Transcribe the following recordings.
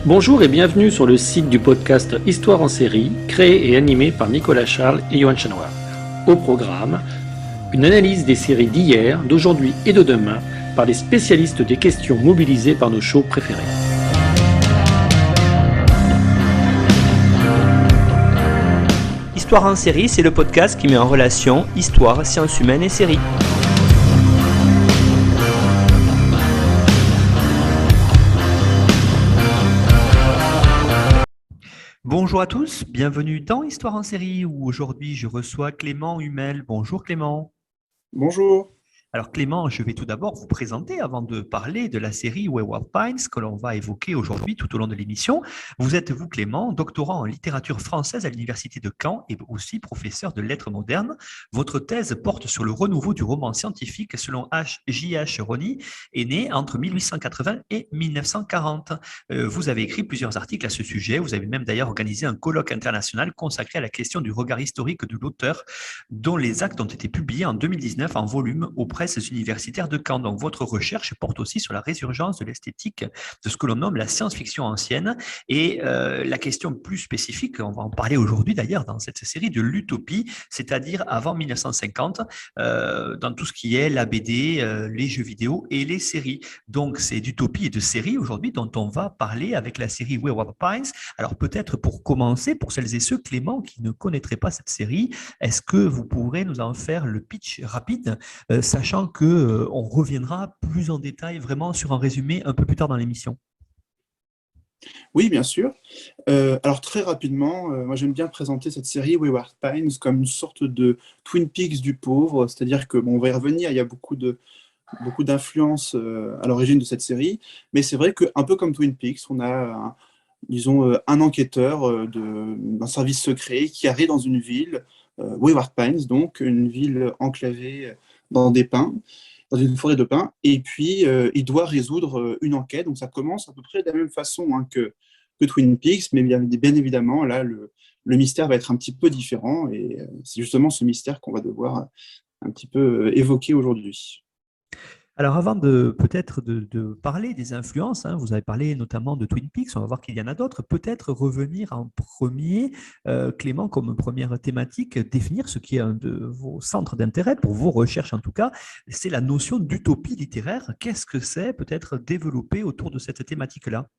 Bonjour et bienvenue sur le site du podcast Histoire en série, créé et animé par Nicolas Charles et Johan Chanoir. Au programme, une analyse des séries d'hier, d'aujourd'hui et de demain par les spécialistes des questions mobilisées par nos shows préférés. Histoire en série, c'est le podcast qui met en relation histoire, sciences humaines et séries. Bonjour à tous, bienvenue dans Histoire en série où aujourd'hui je reçois Clément Humel. Bonjour Clément. Bonjour. Alors Clément, je vais tout d'abord vous présenter avant de parler de la série Wayward Pines que l'on va évoquer aujourd'hui tout au long de l'émission. Vous êtes, vous Clément, doctorant en littérature française à l'université de Caen et aussi professeur de lettres modernes. Votre thèse porte sur le renouveau du roman scientifique selon J.H. Roney est né entre 1880 et 1940. Vous avez écrit plusieurs articles à ce sujet. Vous avez même d'ailleurs organisé un colloque international consacré à la question du regard historique de l'auteur dont les actes ont été publiés en 2019 en volume au presses universitaires de Caen. Donc, votre recherche porte aussi sur la résurgence de l'esthétique de ce que l'on nomme la science-fiction ancienne et la question plus spécifique, on va en parler aujourd'hui d'ailleurs dans cette série de l'utopie, c'est-à-dire avant 1950, dans tout ce qui est la BD, les jeux vidéo et les séries. Donc, c'est d'utopie et de séries aujourd'hui dont on va parler avec la série Wayward Pines. Alors, peut-être pour commencer, pour celles et ceux, Clément, qui ne connaîtraient pas cette série, est-ce que vous pourrez nous en faire le pitch rapide, sachant qu'on reviendra plus en détail vraiment sur un résumé un peu plus tard dans l'émission. Oui, bien sûr. Alors très rapidement, moi j'aime bien présenter cette série Wayward Pines comme une sorte de Twin Peaks du pauvre, c'est-à-dire que on va y revenir, il y a beaucoup d'influences à l'origine de cette série, mais c'est vrai qu'un peu comme Twin Peaks, on a un enquêteur d'un service secret qui arrive dans une ville, Wayward Pines, donc une ville enclavée dans des pins, dans une forêt de pins, et puis il doit résoudre une enquête. Donc ça commence à peu près de la même façon que Twin Peaks, mais bien évidemment, là, le mystère va être un petit peu différent, et c'est justement ce mystère qu'on va devoir un petit peu évoquer aujourd'hui. Alors avant de peut-être de parler des influences, vous avez parlé notamment de Twin Peaks, on va voir qu'il y en a d'autres, peut-être revenir en premier, Clément, comme première thématique, définir ce qui est un de vos centres d'intérêt, pour vos recherches en tout cas, c'est la notion d'utopie littéraire. Qu'est-ce que c'est peut-être développé autour de cette thématique-là ?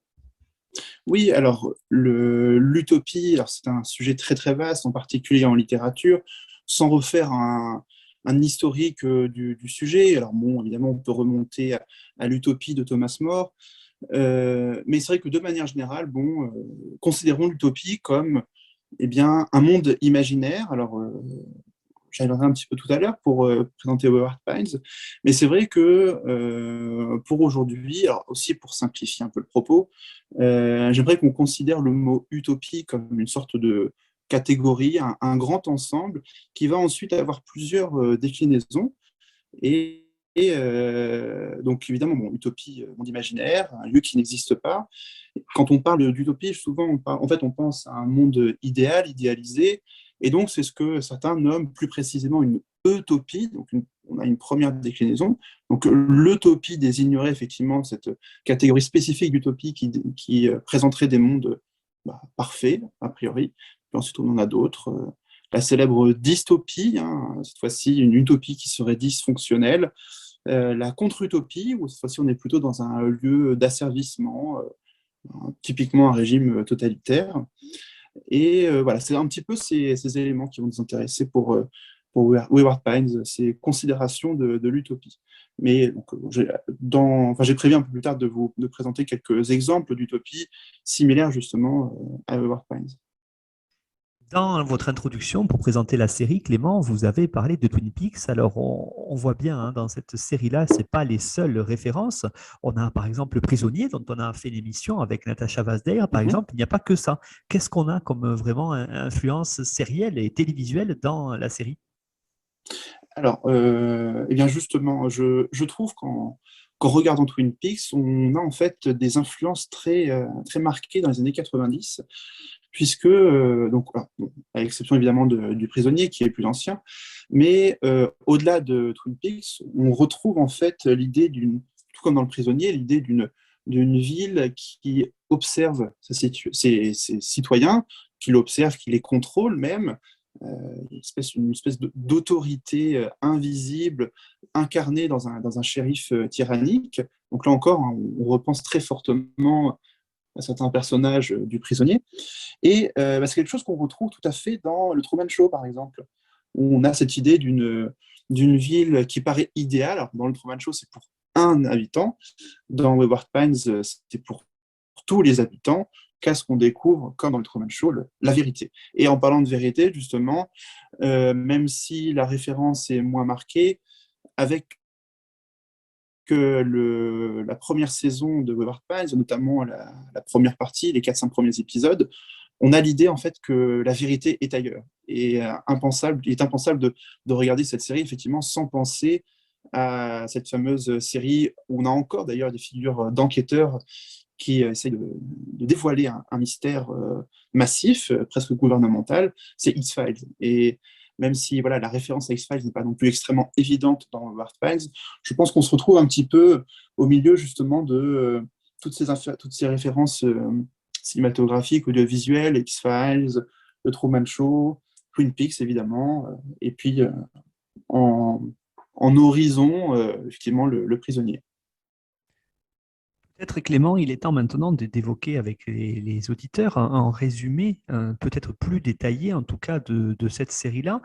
Oui, alors l'utopie, alors c'est un sujet très très vaste, en particulier en littérature, sans refaire un historique du sujet. Alors bon, évidemment, on peut remonter à l'utopie de Thomas More, mais c'est vrai que de manière générale, considérons l'utopie comme bien, un monde imaginaire. Alors, j'y reviendrai un petit peu tout à l'heure pour présenter Wayward Pines, mais c'est vrai que pour aujourd'hui, alors aussi pour simplifier un peu le propos, j'aimerais qu'on considère le mot utopie comme une sorte de catégorie, un grand ensemble qui va ensuite avoir plusieurs déclinaisons. Donc évidemment, utopie, monde imaginaire, un lieu qui n'existe pas. Quand on parle d'utopie, souvent on pense à un monde idéal, idéalisé, et donc c'est ce que certains nomment plus précisément une utopie. Donc on a une première déclinaison. Donc l'utopie désignerait effectivement cette catégorie spécifique d'utopie qui présenterait des mondes parfaits, a priori. Puis ensuite on en a d'autres. La célèbre dystopie, cette fois-ci une utopie qui serait dysfonctionnelle. La contre-utopie, où cette fois-ci on est plutôt dans un lieu d'asservissement, typiquement un régime totalitaire. Et voilà, c'est un petit peu ces éléments qui vont nous intéresser pour Wayward Pines, ces considérations de l'utopie. Mais donc, j'ai prévu un peu plus tard de présenter quelques exemples d'utopie similaires justement à Wayward Pines. Dans votre introduction pour présenter la série, Clément, vous avez parlé de Twin Peaks. Alors, on voit bien dans cette série-là, ce n'est pas les seules références. On a par exemple Le Prisonnier, dont on a fait l'émission avec Natasha Vazdeir. Par exemple, il n'y a pas que ça. Qu'est-ce qu'on a comme vraiment influence sérielle et télévisuelle dans la série ? Alors, eh bien justement, je trouve qu'en regardant Twin Peaks, on a en fait des influences très marquées dans les années 90, puisque, à l'exception évidemment du Prisonnier, qui est plus ancien, mais au-delà de Twin Peaks, on retrouve en fait l'idée tout comme dans Le Prisonnier, l'idée d'une ville qui observe ses citoyens, qui l'observe, qui les contrôle même, une espèce d'autorité invisible, incarnée dans un shérif tyrannique. Donc là encore, hein, on repense très fortement à certains personnages du prisonnier. Et c'est quelque chose qu'on retrouve tout à fait dans le Truman Show, par exemple, où on a cette idée d'une ville qui paraît idéale. Alors, dans le Truman Show, c'est pour un habitant. Dans Wayward Pines, c'est pour tous les habitants. Qu'est-ce qu'on découvre, comme dans le Truman Show, la vérité. Et en parlant de vérité, justement, même si la référence est moins marquée, avec la première saison de Wayward Pines, notamment la première partie, les 4-5 premiers épisodes, on a l'idée en fait que la vérité est ailleurs. Et il est impensable de regarder cette série effectivement sans penser à cette fameuse série où on a encore d'ailleurs des figures d'enquêteurs qui essayent de dévoiler un mystère massif, presque gouvernemental, c'est X-Files. Et même si voilà, la référence à X-Files n'est pas non plus extrêmement évidente dans Wayward Pines, je pense qu'on se retrouve un petit peu au milieu justement de toutes ces références cinématographiques, audiovisuelles, X-Files, le Truman Show, Twin Peaks évidemment, et puis en horizon, effectivement, le prisonnier. Peut-être, Clément, il est temps maintenant d'évoquer avec les auditeurs un résumé peut-être plus détaillé, en tout cas, de cette série-là,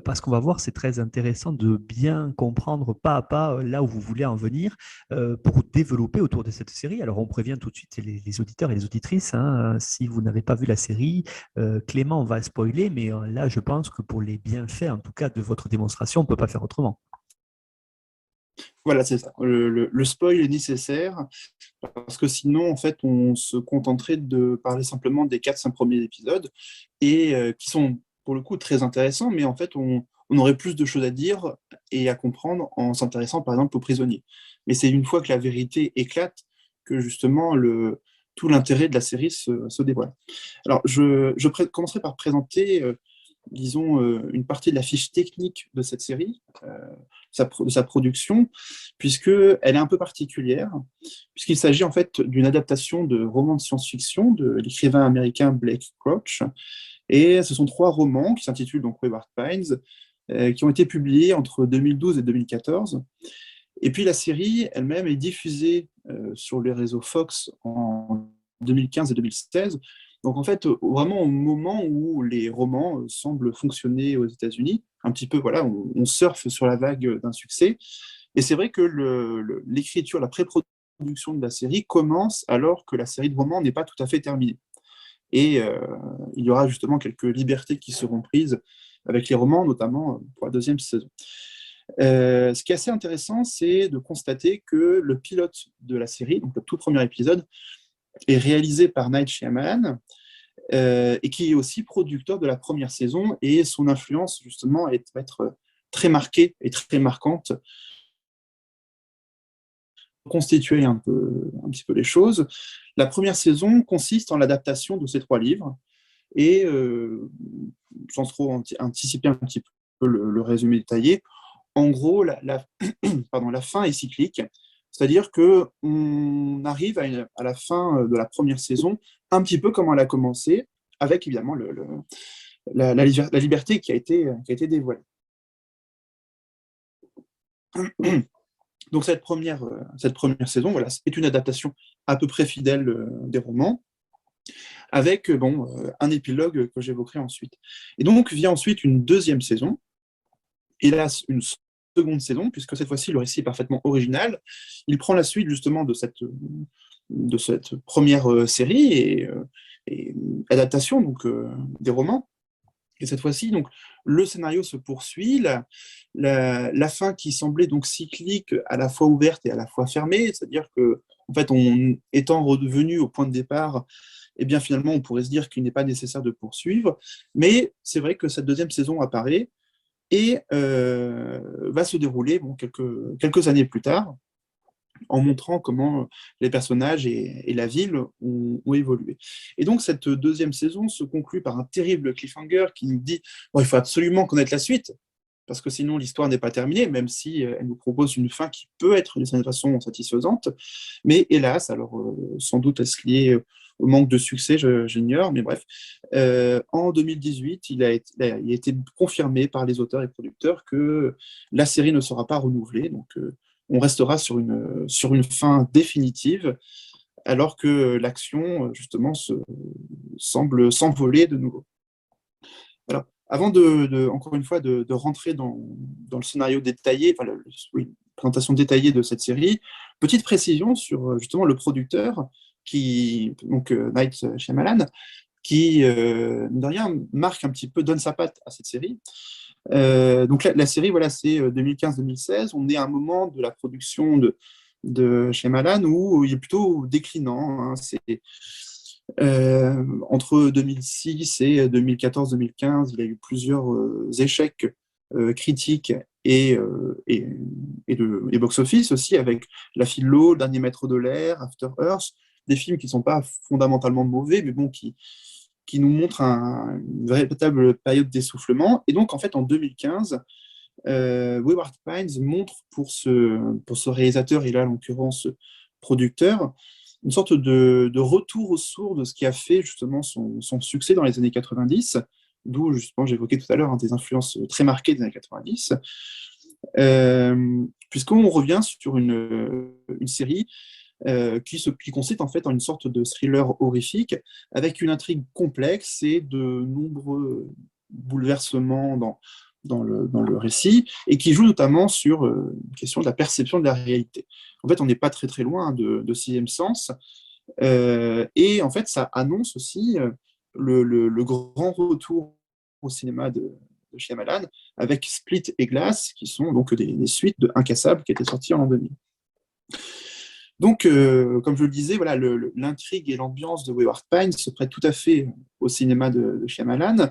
parce qu'on va voir, c'est très intéressant de bien comprendre pas à pas là où vous voulez en venir pour développer autour de cette série. Alors, on prévient tout de suite les auditeurs et les auditrices, hein, si vous n'avez pas vu la série, Clément va spoiler, mais là, je pense que pour les bienfaits, en tout cas, de votre démonstration, on ne peut pas faire autrement. Voilà, c'est ça. Le spoil est nécessaire parce que sinon, en fait, on se contenterait de parler simplement des 4-5 premiers épisodes et qui sont pour le coup très intéressants, mais en fait, on aurait plus de choses à dire et à comprendre en s'intéressant par exemple aux prisonniers. Mais c'est une fois que la vérité éclate que justement tout l'intérêt de la série se dévoile. Alors, je commencerai par présenter disons, une partie de la fiche technique de cette série, de sa production, puisqu'elle est un peu particulière, puisqu'il s'agit en fait d'une adaptation de romans de science-fiction de l'écrivain américain Blake Crouch. Et ce sont 3 romans qui s'intitulent donc Wayward Pines, qui ont été publiés entre 2012 et 2014. Et puis la série elle-même est diffusée sur les réseaux Fox en 2015 et 2016. Donc en fait, vraiment au moment où les romans semblent fonctionner aux États-Unis, un petit peu, voilà, on surfe sur la vague d'un succès. Et c'est vrai que l'écriture, la pré-production de la série commence alors que la série de romans n'est pas tout à fait terminée. Et il y aura justement quelques libertés qui seront prises avec les romans, notamment pour la 2e saison. Ce qui est assez intéressant, c'est de constater que le pilote de la série, donc le tout premier épisode, est réalisé par Night Shyamalan, et qui est aussi producteur de la première saison, et son influence justement va être très marquée et très marquante. Constituer un petit peu les choses. La première saison consiste en l'adaptation de ces 3 livres, et sans trop anticiper un petit peu le résumé détaillé, en gros, la fin est cyclique, c'est-à-dire qu'on arrive à la fin de la première saison un petit peu comme elle a commencé, avec évidemment la liberté qui a été dévoilée. Donc cette première saison, voilà, est une adaptation à peu près fidèle des romans, avec un épilogue que j'évoquerai ensuite. Et donc vient ensuite une 2e saison, et là une seconde saison, puisque cette fois-ci le récit est parfaitement original. Il prend la suite justement de cette première série et adaptation donc des romans. Et cette fois-ci, donc le scénario se poursuit, la fin qui semblait donc cyclique, à la fois ouverte et à la fois fermée, c'est-à-dire que en fait, étant redevenu au point de départ, eh bien finalement, on pourrait se dire qu'il n'est pas nécessaire de poursuivre. Mais c'est vrai que cette 2e saison apparaît et va se dérouler quelques années plus tard, en montrant comment les personnages et la ville ont évolué. Et donc, cette 2e saison se conclut par un terrible cliffhanger qui nous dit bon, il faut absolument connaître la suite. parce que sinon l'histoire n'est pas terminée, même si elle nous propose une fin qui peut être d'une certaine façon satisfaisante. Mais hélas, alors sans doute est-ce lié au manque de succès, j'ignore, mais bref. En 2018, il a été confirmé par les auteurs et producteurs que la série ne sera pas renouvelée, donc on restera sur une fin définitive, alors que l'action, justement, semble s'envoler de nouveau. Alors, avant encore une fois, de rentrer dans le scénario détaillé, enfin, présentation détaillée de cette série, petite précision sur justement le producteur, donc Night Shyamalan, qui, mine de rien, marque un petit peu, donne sa patte à cette série. Donc la série, voilà, c'est 2015-2016. On est à un moment de la production de Shyamalan où il est plutôt déclinant. Hein. C'est entre 2006 et 2014-2015, il y a eu plusieurs échecs critiques et box-office aussi, avec La Philo, Le Dernier Maître de l'air, After Earth, des films qui ne sont pas fondamentalement mauvais, mais bon, qui nous montrent une véritable période d'essoufflement. Et donc, en fait, en 2015, Wayward Pines montre pour ce réalisateur, et là, en l'occurrence, producteur, une sorte de retour aux sources de ce qui a fait justement son succès dans les années 90, d'où justement j'évoquais tout à l'heure des influences très marquées des années 90, puisqu'on revient sur une série qui consiste en fait en une sorte de thriller horrifique avec une intrigue complexe et de nombreux bouleversements dans le récit, et qui joue notamment sur une question de la perception de la réalité. En fait, on n'est pas très très loin de Sixième Sens, et en fait, ça annonce aussi le grand retour au cinéma de Shyamalan, avec Split et Glass, qui sont donc des suites de Incassable, qui étaient sorties en l'an 2000. Donc, comme je le disais, voilà, l'intrigue et l'ambiance de Wayward Pines se prêtent tout à fait au cinéma de Shyamalan.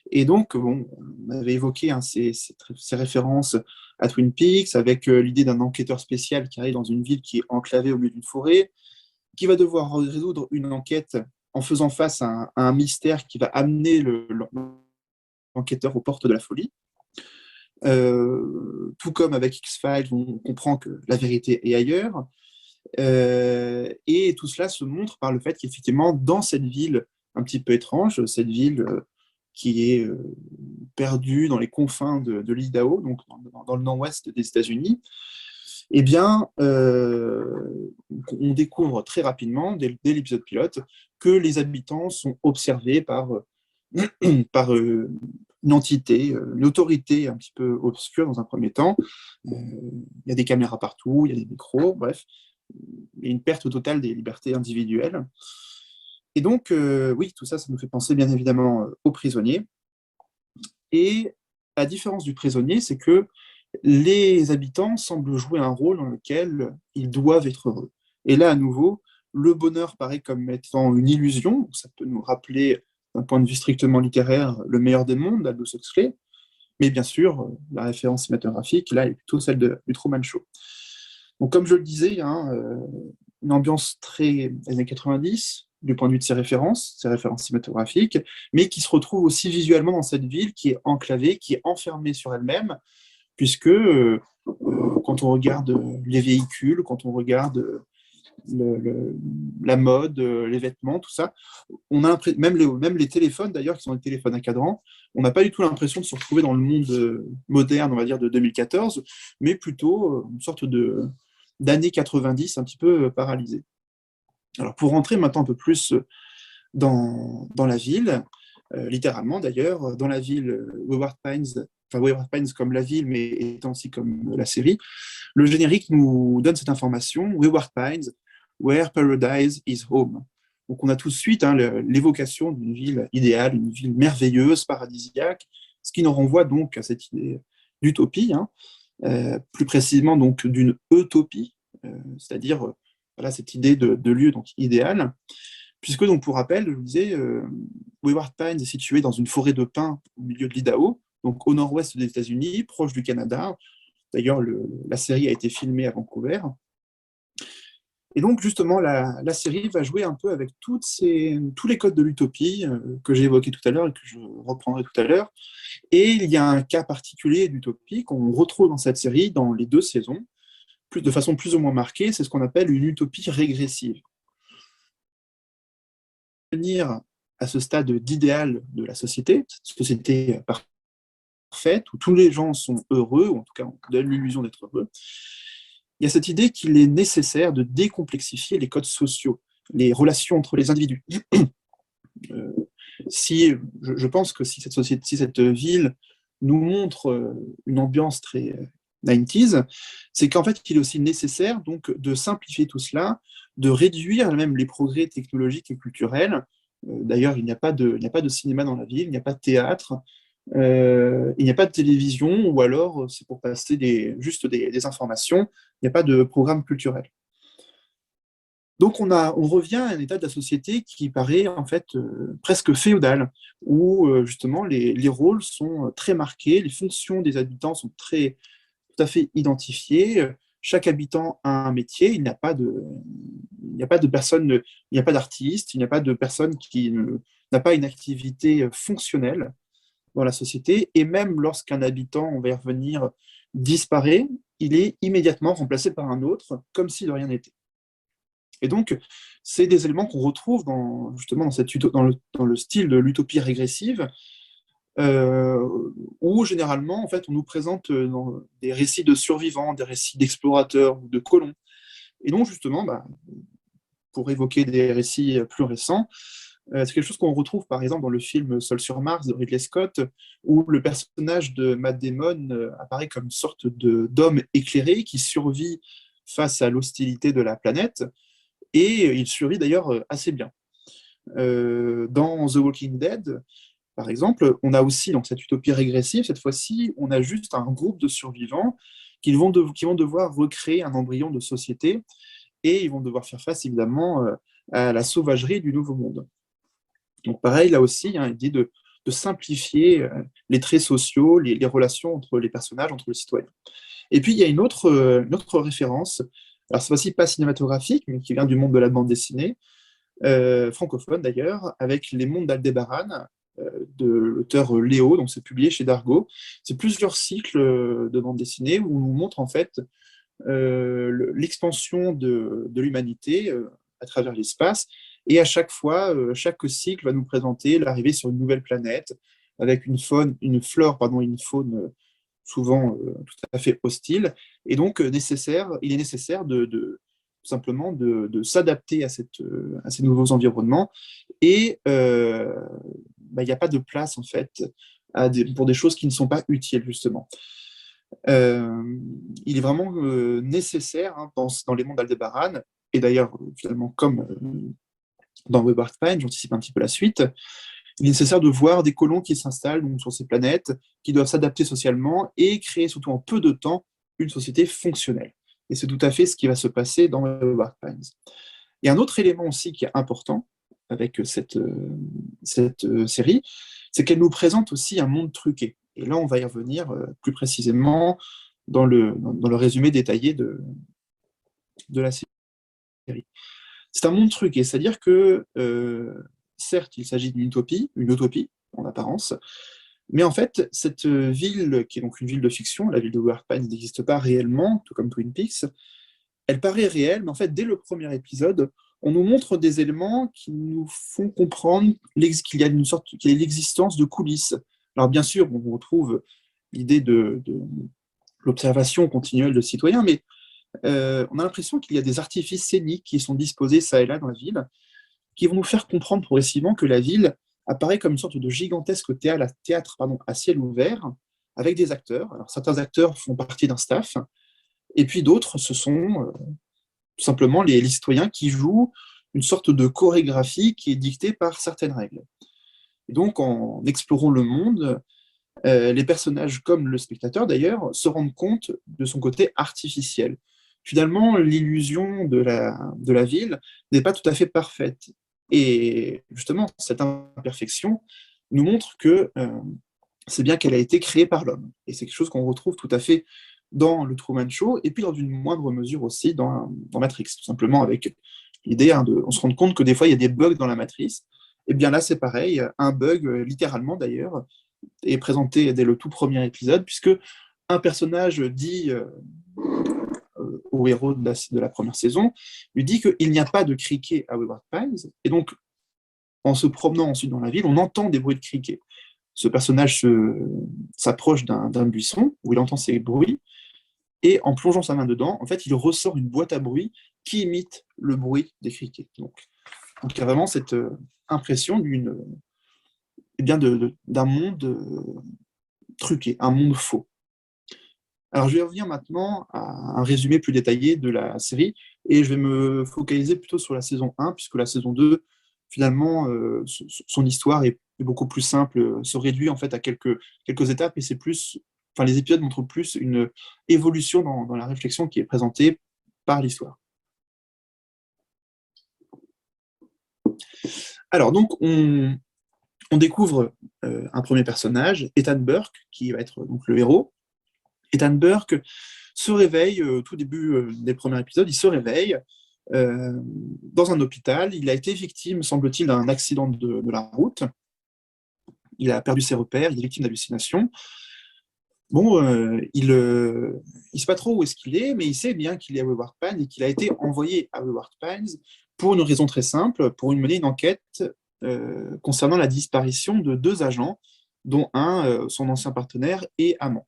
Et donc, bon, on avait évoqué ces références à Twin Peaks, avec l'idée d'un enquêteur spécial qui arrive dans une ville qui est enclavée au milieu d'une forêt, qui va devoir résoudre une enquête en faisant face à un mystère qui va amener l'enquêteur aux portes de la folie. Tout comme avec X-Files, on comprend que la vérité est ailleurs. Et tout cela se montre par le fait qu'effectivement, dans cette ville un petit peu étrange, cette ville qui est perdue dans les confins de l'Idaho, donc dans le nord-ouest des États-Unis, eh bien, on découvre très rapidement, dès l'épisode pilote, que les habitants sont observés par une entité, une autorité un petit peu obscure dans un premier temps. Il y a des caméras partout, il y a des micros, bref. Il y a une perte totale des libertés individuelles. Et donc, oui, tout ça, ça nous fait penser bien évidemment aux prisonniers. Et la différence du prisonnier, c'est que les habitants semblent jouer un rôle dans lequel ils doivent être heureux. Et là, à nouveau, le bonheur paraît comme étant une illusion. Ça peut nous rappeler, d'un point de vue strictement littéraire, Le meilleur des mondes d'Aldous Huxley. Mais bien sûr, la référence cinématographique, là, est plutôt celle du Truman Show. Donc, comme je le disais, hein, une ambiance très années 90, du point de vue de ses références cinématographiques, mais qui se retrouve aussi visuellement dans cette ville qui est enclavée, qui est enfermée sur elle-même, puisque quand on regarde les véhicules, quand on regarde la mode, les vêtements, tout ça, on a même les téléphones d'ailleurs, qui sont des téléphones à cadran, on n'a pas du tout l'impression de se retrouver dans le monde moderne, on va dire, de 2014, mais plutôt une sorte d'années 90 un petit peu paralysées. Alors pour rentrer maintenant un peu plus dans la ville, littéralement d'ailleurs, dans la ville Wayward Pines comme la ville, mais étant aussi comme la série, le générique nous donne cette information, Wayward Pines, where paradise is home. Donc on a tout de suite l'évocation d'une ville idéale, une ville merveilleuse, paradisiaque, ce qui nous renvoie donc à cette idée d'utopie, hein, plus précisément donc d'une utopie, c'est-à-dire voilà, cette idée de lieu donc idéal, puisque donc pour rappel, je vous disais, Wayward Pines est situé dans une forêt de pins au milieu de l'Idaho, donc au nord-ouest des États-Unis, proche du Canada. D'ailleurs, la série a été filmée à Vancouver. Et donc, justement, la série va jouer un peu avec tous les codes de l'utopie que j'ai évoqués tout à l'heure et que je reprendrai tout à l'heure. Et il y a un cas particulier d'utopie qu'on retrouve dans cette série, dans les 2 saisons, de façon plus ou moins marquée, c'est ce qu'on appelle une utopie régressive. Venir à ce stade d'idéal de la société, cette société parfaite, où tous les gens sont heureux, ou en tout cas on donne l'illusion d'être heureux, il y a cette idée qu'il est nécessaire de décomplexifier les codes sociaux, les relations entre les individus. Je pense que si cette ville nous montre une ambiance très 90s, c'est qu'en fait, il est aussi nécessaire donc, de simplifier tout cela, de réduire même les progrès technologiques et culturels. D'ailleurs, il n'y a pas de cinéma dans la ville, il n'y a pas de théâtre, il n'y a pas de télévision, ou alors c'est pour passer juste des informations, il n'y a pas de programme culturel. Donc on revient à un état de la société qui paraît en fait presque féodal, où justement les rôles sont très marqués, les fonctions des habitants sont tout à fait identifiées. Chaque habitant a un métier, il n'y a pas de personne, il n'y a pas d'artiste, il n'y a pas de personne qui n'a pas une activité fonctionnelle dans la société. Et même lorsqu'un habitant, on va y revenir, disparaît, il est immédiatement remplacé par un autre, comme si de rien n'était. Et donc, c'est des éléments qu'on retrouve justement dans le style de l'utopie régressive, où généralement, en fait, on nous présente des récits de survivants, des récits d'explorateurs ou de colons. Et donc, justement, pour évoquer des récits plus récents, c'est quelque chose qu'on retrouve par exemple dans le film Seul sur Mars de Ridley Scott, où le personnage de Matt Damon apparaît comme une sorte d'homme éclairé qui survit face à l'hostilité de la planète, et il survit d'ailleurs assez bien. Dans The Walking Dead, par exemple, on a aussi dans cette utopie régressive, cette fois-ci, on a juste un groupe de survivants qui vont devoir recréer un embryon de société, et ils vont devoir faire face évidemment à la sauvagerie du nouveau monde. Donc pareil, là aussi, il dit de simplifier les traits sociaux, les relations entre les personnages, entre les citoyens. Et puis il y a une autre référence, alors cette fois-ci pas cinématographique, mais qui vient du monde de la bande dessinée, francophone d'ailleurs, avec Les Mondes d'Aldébaran, de l'auteur Léo, donc c'est publié chez Dargaud. C'est plusieurs cycles de bande dessinée où on nous montre en fait l'expansion de l'humanité à travers l'espace, et à chaque fois, chaque cycle va nous présenter l'arrivée sur une nouvelle planète, avec une flore, une faune souvent tout à fait hostile, et donc il est nécessaire simplement de s'adapter à ces nouveaux environnements, et il n'y a pas de place en fait pour des choses qui ne sont pas utiles justement. Il est vraiment nécessaire dans les mondes d'Aldébaran, et d'ailleurs finalement comme dans Wayward Pines, j'anticipe un petit peu la suite, il est nécessaire de voir des colons qui s'installent donc, sur ces planètes, qui doivent s'adapter socialement et créer surtout en peu de temps une société fonctionnelle. Et c'est tout à fait ce qui va se passer dans Wayward Pines. Et un autre élément aussi qui est important avec cette série, c'est qu'elle nous présente aussi un monde truqué. Et là, on va y revenir plus précisément dans le résumé détaillé de la série. C'est un monde truqué, c'est-à-dire que, certes, il s'agit d'une utopie, en apparence, mais en fait, cette ville, qui est donc une ville de fiction, la ville de Wayward Pines n'existe pas réellement, tout comme Twin Peaks, elle paraît réelle, mais en fait, dès le premier épisode, on nous montre des éléments qui nous font comprendre qu'il y a l'existence de coulisses. Alors bien sûr, on retrouve l'idée de l'observation continuelle de citoyens, mais on a l'impression qu'il y a des artifices scéniques qui sont disposés ça et là dans la ville, qui vont nous faire comprendre progressivement que la ville apparaît comme une sorte de gigantesque théâtre à ciel ouvert, avec des acteurs. Alors certains acteurs font partie d'un staff, et puis d'autres, ce sont tout simplement les citoyens qui jouent une sorte de chorégraphie qui est dictée par certaines règles. Et donc, en explorant le monde, les personnages, comme le spectateur d'ailleurs, se rendent compte de son côté artificiel. Finalement, l'illusion de la ville n'est pas tout à fait parfaite. Et justement, cette imperfection nous montre que c'est bien qu'elle a été créée par l'homme. Et c'est quelque chose qu'on retrouve tout à fait dans le Truman Show, et puis dans une moindre mesure aussi dans Matrix, tout simplement avec l'idée on se rend compte que des fois il y a des bugs dans la matrice. Et bien là c'est pareil, un bug, littéralement d'ailleurs, est présenté dès le tout premier épisode, puisque un personnage dit au héros de la première saison, lui dit qu'il n'y a pas de criquet à Wayward Pines, et donc en se promenant ensuite dans la ville, on entend des bruits de criquets. Ce personnage s'approche d'un buisson où il entend ces bruits, et en plongeant sa main dedans, en fait, il ressort une boîte à bruit qui imite le bruit des criquets. Donc il y a vraiment cette impression d'un monde truqué, un monde faux. Alors, je vais revenir maintenant à un résumé plus détaillé de la série, et je vais me focaliser plutôt sur la saison 1, puisque la saison 2, finalement, son histoire est beaucoup plus simple, se réduit en fait à quelques étapes, et c'est plus, enfin, les épisodes montrent plus une évolution dans la réflexion qui est présentée par l'histoire. Alors, donc, on découvre un premier personnage, Ethan Burke, qui va être donc le héros. Ethan Burke se réveille, tout début des premiers épisodes, il se réveille dans un hôpital. Il a été victime, semble-t-il, d'un accident de la route. Il a perdu ses repères, il est victime d'hallucinations. Bon, il ne sait pas trop où est-ce qu'il est, mais il sait bien qu'il est à Wayward Pines et qu'il a été envoyé à Wayward Pines pour une raison très simple, pour mener une enquête concernant la disparition de 2 agents, dont un, son ancien partenaire et amant.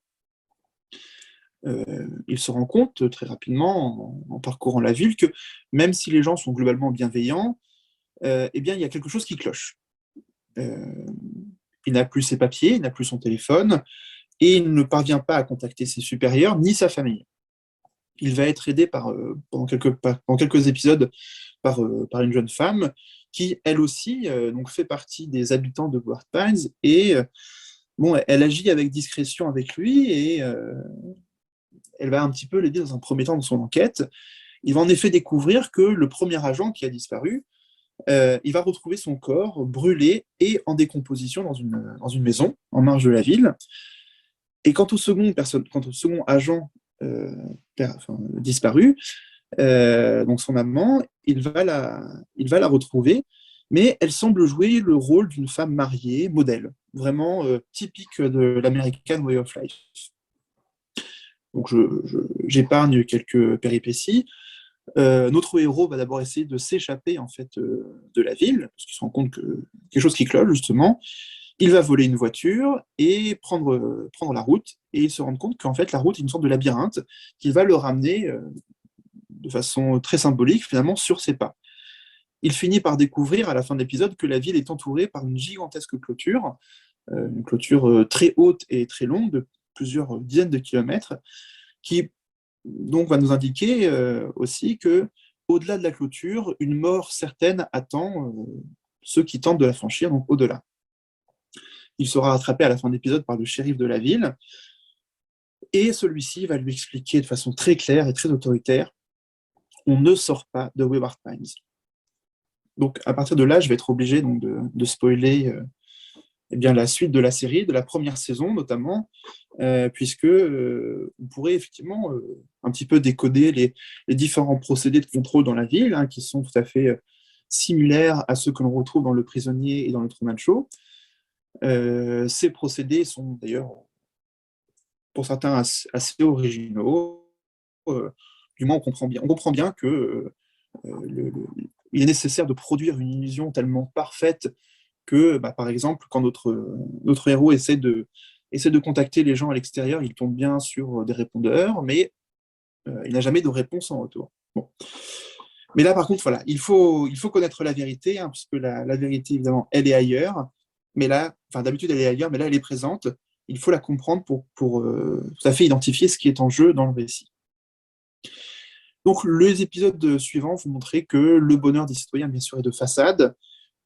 Il se rend compte très rapidement, en parcourant la ville, que même si les gens sont globalement bienveillants, eh bien, il y a quelque chose qui cloche. Il n'a plus ses papiers, il n'a plus son téléphone, et il ne parvient pas à contacter ses supérieurs ni sa famille. Il va être aidé pendant quelques épisodes par une jeune femme qui, elle aussi, donc fait partie des habitants de Wayward Pines, et bon, elle agit avec discrétion avec lui, et elle va un petit peu l'aider dans un premier temps dans son enquête. Il va en effet découvrir que le premier agent qui a disparu, il va retrouver son corps brûlé et en décomposition dans une maison en marge de la ville. Et quant au second agent disparu, donc son amant, il va la retrouver, mais elle semble jouer le rôle d'une femme mariée, modèle, vraiment typique de l'American Way of Life. Donc j'épargne quelques péripéties. Notre héros va d'abord essayer de s'échapper en fait de la ville, parce qu'il se rend compte que quelque chose qui cloche justement. Il va voler une voiture et prendre la route, et il se rend compte qu'en fait la route est une sorte de labyrinthe qui va le ramener de façon très symbolique finalement sur ses pas. Il finit par découvrir à la fin de l'épisode que la ville est entourée par une gigantesque clôture, une clôture très haute et très longue de plusieurs dizaines de kilomètres, qui donc va nous indiquer aussi que au-delà de la clôture, une mort certaine attend ceux qui tentent de la franchir, donc au-delà. Il sera rattrapé à la fin de l'épisode par le shérif de la ville, et celui-ci va lui expliquer de façon très claire et très autoritaire: on ne sort pas de Wayward Pines. Donc à partir de là, je vais être obligé donc, de spoiler eh bien, la suite de la série, de la première saison notamment, puisque on pourrait effectivement un petit peu décoder les différents procédés de contrôle dans la ville, hein, qui sont tout à fait similaires à ceux que l'on retrouve dans Le Prisonnier et dans Le Truman Show. Ces procédés sont d'ailleurs, pour certains, assez originaux. Du moins, on comprend bien que il est nécessaire de produire une illusion tellement parfaite que, par exemple, quand notre héros essaie de contacter les gens à l'extérieur, il tombe bien sur des répondeurs, mais il n'a jamais de réponse en retour. Bon. Mais là, par contre, voilà, il faut connaître la vérité, hein, puisque la vérité, évidemment, elle est ailleurs. Mais là, enfin, d'habitude, elle est ailleurs, mais là, elle est présente. Il faut la comprendre pour tout à fait identifier ce qui est en jeu dans le récit. Donc, les épisodes suivants vont montrer que le bonheur des citoyens, bien sûr, est de façade.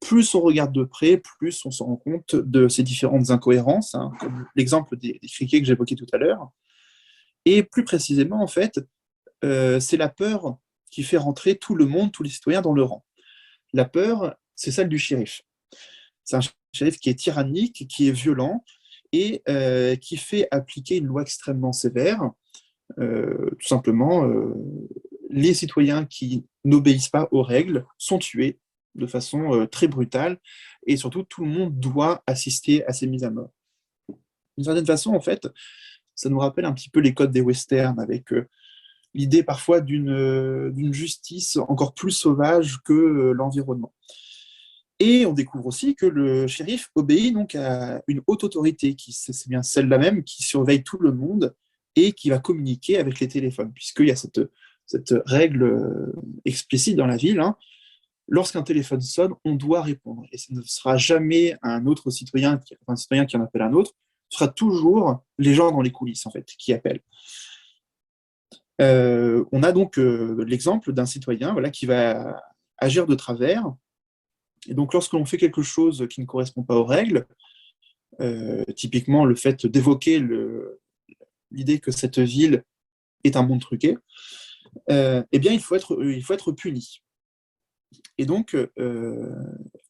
Plus on regarde de près, plus on se rend compte de ces différentes incohérences, hein, comme l'exemple des criquets que j'évoquais tout à l'heure. Et plus précisément, en fait, c'est la peur qui fait rentrer tout le monde, tous les citoyens dans le rang. La peur, c'est celle du shérif. C'est un shérif qui est tyrannique, qui est violent, et qui fait appliquer une loi extrêmement sévère. Tout simplement, les citoyens qui n'obéissent pas aux règles sont tués de façon très brutale, et surtout, tout le monde doit assister à ces mises à mort. D'une certaine façon, en fait, ça nous rappelle un petit peu les codes des westerns, avec l'idée parfois d'une justice encore plus sauvage que l'environnement. Et on découvre aussi que le shérif obéit donc à une haute autorité, c'est bien celle-là même qui surveille tout le monde et qui va communiquer avec les téléphones, puisqu'il y a cette règle explicite dans la ville, hein. Lorsqu'un téléphone sonne, on doit répondre. Et ce ne sera jamais un autre citoyen, un citoyen qui en appelle un autre, ce sera toujours les gens dans les coulisses, en fait, qui appellent. On a donc l'exemple d'un citoyen, voilà, qui va agir de travers. Et donc, lorsque l'on fait quelque chose qui ne correspond pas aux règles, typiquement le fait d'évoquer l'idée que cette ville est un monde truqué, eh bien, il faut être puni. Et donc,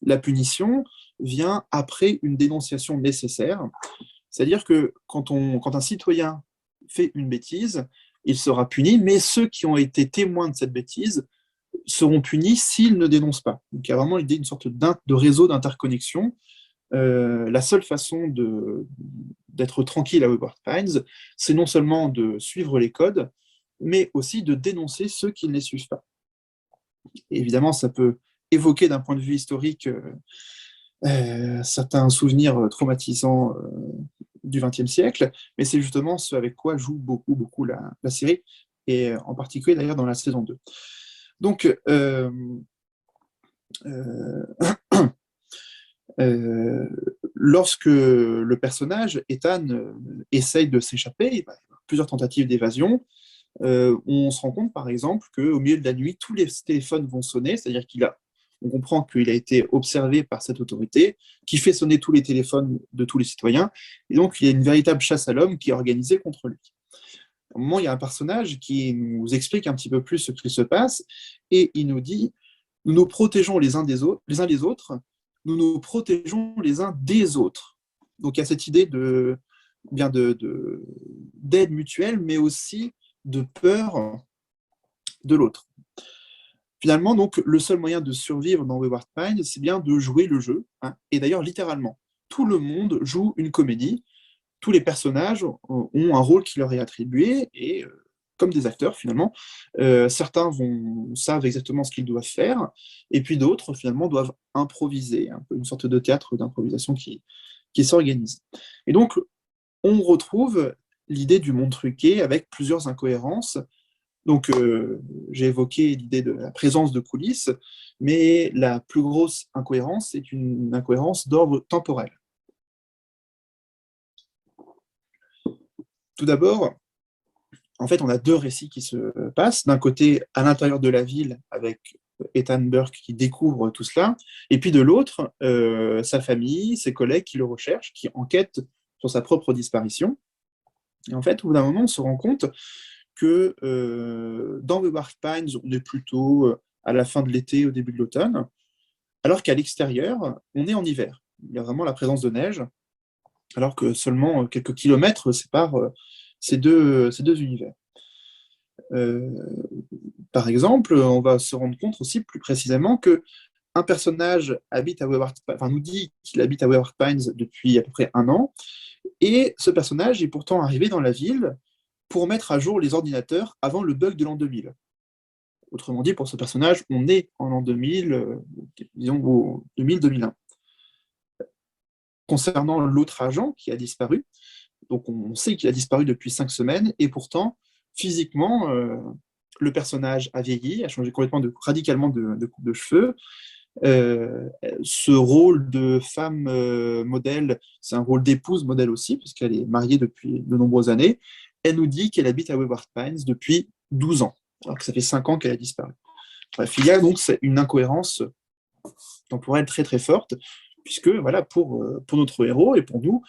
la punition vient après une dénonciation nécessaire. C'est-à-dire que quand un citoyen fait une bêtise, il sera puni, mais ceux qui ont été témoins de cette bêtise seront punis s'ils ne dénoncent pas. Donc, il y a vraiment l'idée d'une sorte de réseau d'interconnexion. La seule façon d'être tranquille à Wayward Pines, c'est non seulement de suivre les codes, mais aussi de dénoncer ceux qui ne les suivent pas. Et évidemment, ça peut évoquer d'un point de vue historique certains souvenirs traumatisants du XXe siècle, mais c'est justement ce avec quoi joue beaucoup la série, et en particulier d'ailleurs dans la saison 2. Donc, lorsque le personnage, Ethan, essaye de s'échapper, il va y avoir plusieurs tentatives d'évasion, on se rend compte par exemple qu'au milieu de la nuit, tous les téléphones vont sonner, c'est-à-dire on comprend qu'il a été observé par cette autorité, qui fait sonner tous les téléphones de tous les citoyens, et donc il y a une véritable chasse à l'homme qui est organisée contre lui. À un moment, il y a un personnage qui nous explique un petit peu plus ce qui se passe, et il nous dit « Nous nous protégeons les uns les autres, nous nous protégeons les uns des autres ». Donc il y a cette idée d'aide mutuelle, mais aussi de peur de l'autre. Finalement, donc, le seul moyen de survivre dans Wayward Pines, c'est bien de jouer le jeu, hein. Et d'ailleurs, littéralement, tout le monde joue une comédie, tous les personnages ont un rôle qui leur est attribué, et comme des acteurs, finalement, certains savent exactement ce qu'ils doivent faire, et puis d'autres, finalement, doivent improviser, un peu une sorte de théâtre d'improvisation qui s'organise. Et donc, on retrouve l'idée du monde truqué avec plusieurs incohérences. Donc, j'ai évoqué l'idée de la présence de coulisses, mais la plus grosse incohérence, c'est une incohérence d'ordre temporel. Tout d'abord, en fait, on a deux récits qui se passent. D'un côté, à l'intérieur de la ville, avec Ethan Burke qui découvre tout cela, et puis de l'autre, sa famille, ses collègues qui le recherchent, qui enquêtent sur sa propre disparition. Et en fait, au bout d'un moment, on se rend compte que dans Wayward Pines, on est plutôt à la fin de l'été, au début de l'automne, alors qu'à l'extérieur, on est en hiver. Il y a vraiment la présence de neige, alors que seulement quelques kilomètres séparent ces deux univers. Par exemple, on va se rendre compte aussi plus précisément qu'un personnage nous dit qu'il habite à Wayward Pines depuis à peu près 1 an, et ce personnage est pourtant arrivé dans la ville pour mettre à jour les ordinateurs avant le bug de l'an 2000. Autrement dit, pour ce personnage, on est en l'an 2000, disons au 2000-2001. Concernant l'autre agent qui a disparu, donc on sait qu'il a disparu depuis 5 semaines, et pourtant, physiquement, le personnage a vieilli, a changé radicalement de coupe de cheveux. Ce rôle de femme modèle, c'est un rôle d'épouse modèle aussi, puisqu'elle est mariée depuis de nombreuses années. Elle nous dit qu'elle habite à Wayward Pines depuis 12 ans, alors que ça fait 5 ans qu'elle a disparu. Bref, il y a donc une incohérence temporelle très très forte, puisque voilà, pour notre héros et pour nous,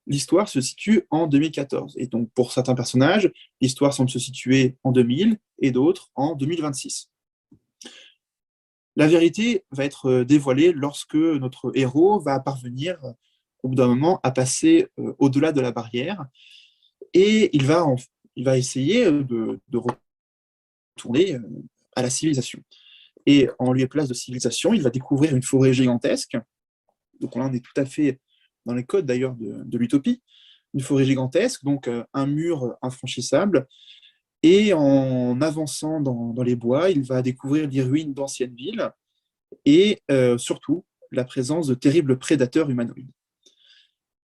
l'histoire se situe en 2014. Et donc pour certains personnages, l'histoire semble se situer en 2000 et d'autres en 2026. La vérité va être dévoilée lorsque notre héros va parvenir, au bout d'un moment, à passer au-delà de la barrière, et il va il va essayer de retourner à la civilisation. Et en lieu et place de civilisation, il va découvrir une forêt gigantesque. Donc là, on est tout à fait dans les codes d'ailleurs de l'utopie. Une forêt gigantesque, donc un mur infranchissable. Et en avançant dans les bois, il va découvrir les ruines d'anciennes villes et surtout la présence de terribles prédateurs humanoïdes.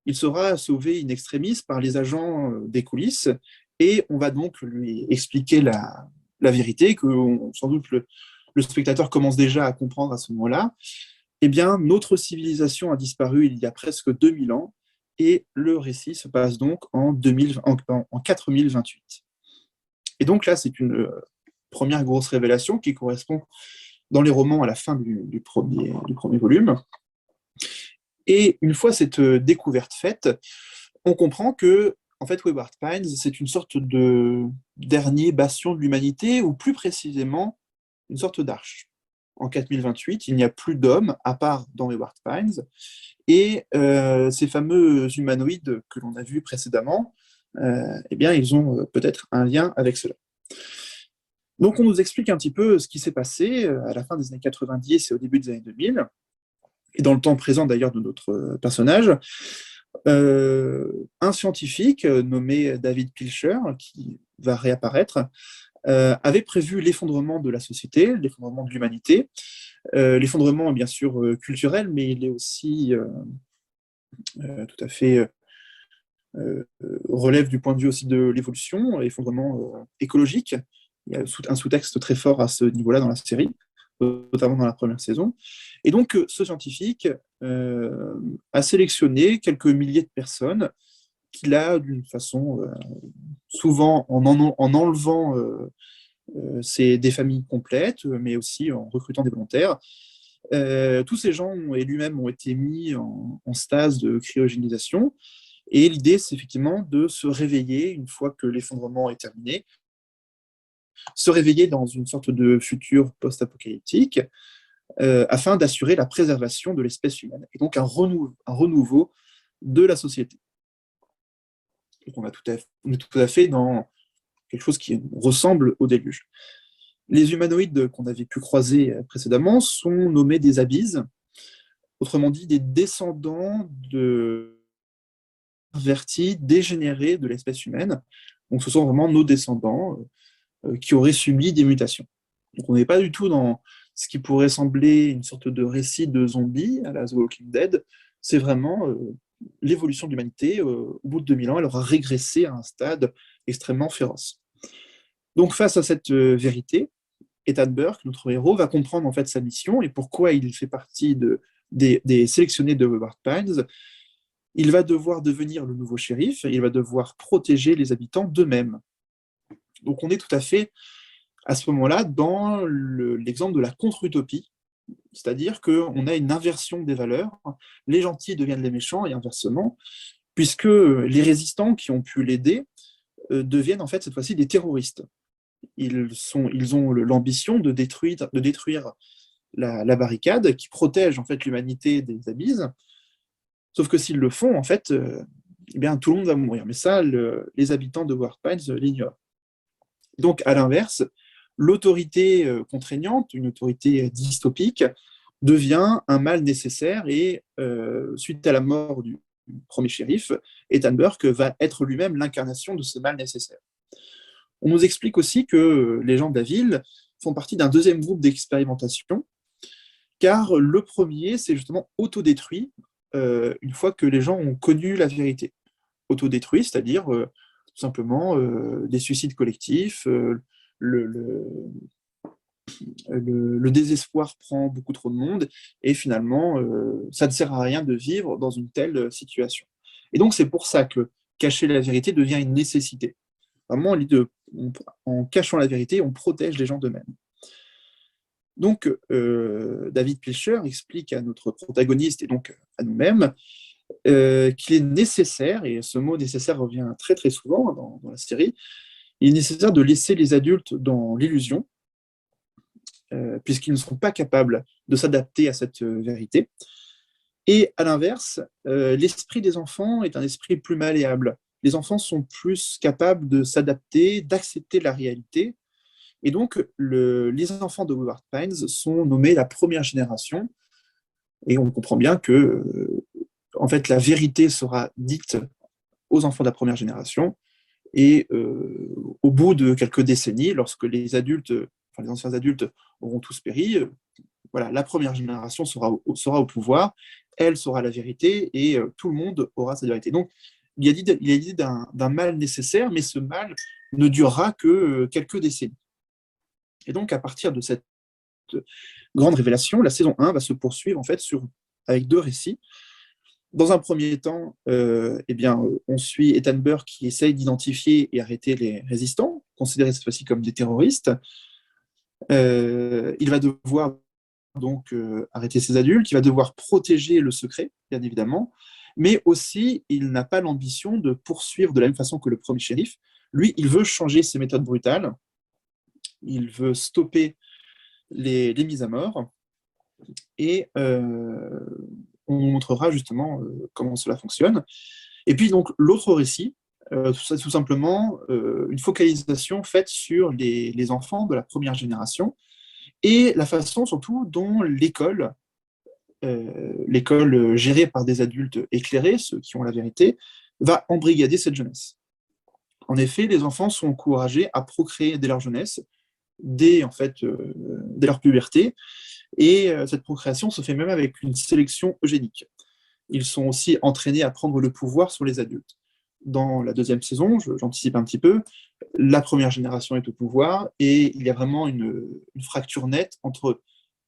Il sera sauvé in extremis par les agents des coulisses et on va donc lui expliquer la vérité que sans doute le spectateur commence déjà à comprendre à ce moment-là. Eh bien, notre civilisation a disparu il y a presque 2000 ans et le récit se passe donc en 4028. Et donc là, c'est une première grosse révélation qui correspond dans les romans à la fin du premier volume. Et une fois cette découverte faite, on comprend que, en fait, Wayward Pines, c'est une sorte de dernier bastion de l'humanité, ou plus précisément, une sorte d'arche. En 4028, il n'y a plus d'hommes, à part dans Wayward Pines, et ces fameux humanoïdes que l'on a vus précédemment, eh bien, ils ont peut-être un lien avec cela. Donc, on nous explique un petit peu ce qui s'est passé à la fin des années 90 et au début des années 2000, et dans le temps présent d'ailleurs de notre personnage. Un scientifique nommé David Pilcher, qui va réapparaître, avait prévu l'effondrement de la société, l'effondrement de l'humanité, l'effondrement bien sûr culturel, mais il est aussi tout à fait relève du point de vue aussi de l'évolution, l'effondrement écologique. Il y a un sous-texte très fort à ce niveau-là dans la série, notamment dans la première saison. Et donc, ce scientifique a sélectionné quelques milliers de personnes qu'il a, d'une façon souvent en enlevant des familles complètes, mais aussi en recrutant des volontaires. Tous ces gens et lui-même ont été mis en stase de cryogénisation. Et l'idée, c'est effectivement de se réveiller une fois que l'effondrement est terminé, se réveiller dans une sorte de futur post-apocalyptique afin d'assurer la préservation de l'espèce humaine et donc un renouveau de la société. Donc on est tout à fait dans quelque chose qui ressemble au déluge. Les humanoïdes qu'on avait pu croiser précédemment sont nommés des abysses, autrement dit des descendants de pervertis, dégénérés de l'espèce humaine. Donc ce sont vraiment nos descendants qui auraient subi des mutations. Donc on n'est pas du tout dans ce qui pourrait sembler une sorte de récit de zombies à la The Walking Dead. C'est vraiment l'évolution de l'humanité. Au bout de 2000 ans, elle aura régressé à un stade extrêmement féroce. Donc face à cette vérité, Ethan Burke, notre héros, va comprendre en fait sa mission et pourquoi il fait partie des sélectionnés de Wayward Pines. Il va devoir devenir le nouveau shérif, il va devoir protéger les habitants d'eux-mêmes. Donc on est tout à fait, à ce moment-là, dans l'exemple de la contre-utopie, c'est-à-dire qu'on a une inversion des valeurs, les gentils deviennent les méchants et inversement, puisque les résistants qui ont pu l'aider deviennent en fait cette fois-ci des terroristes. Ils ont l'ambition de détruire la barricade qui protège en fait l'humanité des abysses. Sauf que s'ils le font, en fait, eh bien, tout le monde va mourir. Mais ça, les habitants de Wayward Pines l'ignorent. Donc, à l'inverse, l'autorité contraignante, une autorité dystopique, devient un mal nécessaire et, suite à la mort du premier shérif, Ethan Burke va être lui-même l'incarnation de ce mal nécessaire. On nous explique aussi que les gens de la ville font partie d'un deuxième groupe d'expérimentation, car le premier s'est justement autodétruit une fois que les gens ont connu la vérité. Autodétruit, c'est-à-dire tout simplement des suicides collectifs, le désespoir prend beaucoup trop de monde, et finalement, ça ne sert à rien de vivre dans une telle situation. Et donc, c'est pour ça que cacher la vérité devient une nécessité. Vraiment, en cachant la vérité, on protège les gens d'eux-mêmes. Donc, David Pilcher explique à notre protagoniste et donc à nous-mêmes qu'il est nécessaire, et ce mot nécessaire revient très très souvent dans la série, il est nécessaire de laisser les adultes dans l'illusion, puisqu'ils ne seront pas capables de s'adapter à cette vérité. Et à l'inverse, l'esprit des enfants est un esprit plus malléable. les enfants sont plus capables de s'adapter, d'accepter la réalité. Et donc, les enfants de Wayward Pines sont nommés la première génération. Et on comprend bien que, en fait, la vérité sera dite aux enfants de la première génération. Et au bout de quelques décennies, lorsque les adultes, enfin les anciens adultes auront tous péri, voilà, la première génération sera au pouvoir, elle saura la vérité et tout le monde aura sa vérité. Donc, il y a l'idée d'un mal nécessaire, mais ce mal ne durera que quelques décennies. Et donc, à partir de cette grande révélation, la saison 1 va se poursuivre en fait avec 2 récits. Dans un premier temps, on suit Ethan Burke qui essaye d'identifier et arrêter les résistants, considérés cette fois-ci comme des terroristes. Il va devoir donc arrêter ses adultes, il va devoir protéger le secret, bien évidemment, mais aussi il n'a pas l'ambition de poursuivre de la même façon que le premier shérif. Lui, il veut changer ses méthodes brutales, il veut stopper les mises à mort, et on montrera justement comment cela fonctionne. Et puis donc l'autre récit, c'est tout simplement une focalisation faite sur les enfants de la première génération et la façon surtout dont l'école gérée par des adultes éclairés, ceux qui ont la vérité, va embrigader cette jeunesse. En effet, les enfants sont encouragés à procréer dès leur jeunesse, dès leur puberté, et cette procréation se fait même avec une sélection eugénique. Ils sont aussi entraînés à prendre le pouvoir sur les adultes. Dans la deuxième saison, j'anticipe un petit peu, la première génération est au pouvoir et il y a vraiment une fracture nette entre,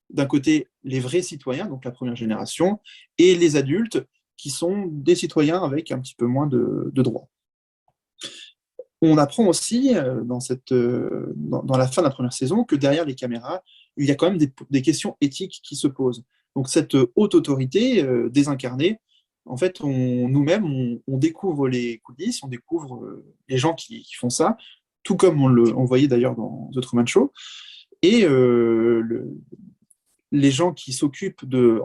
d'un côté, les vrais citoyens, donc la première génération, et les adultes qui sont des citoyens avec un petit peu moins de droits. On apprend aussi dans la fin de la première saison que derrière les caméras, il y a quand même des questions éthiques qui se posent. Donc cette haute autorité désincarnée, en fait, nous-mêmes, on découvre les coulisses, on découvre les gens qui font ça, tout comme on voyait d'ailleurs dans The Truman Show. Et les gens qui s'occupent de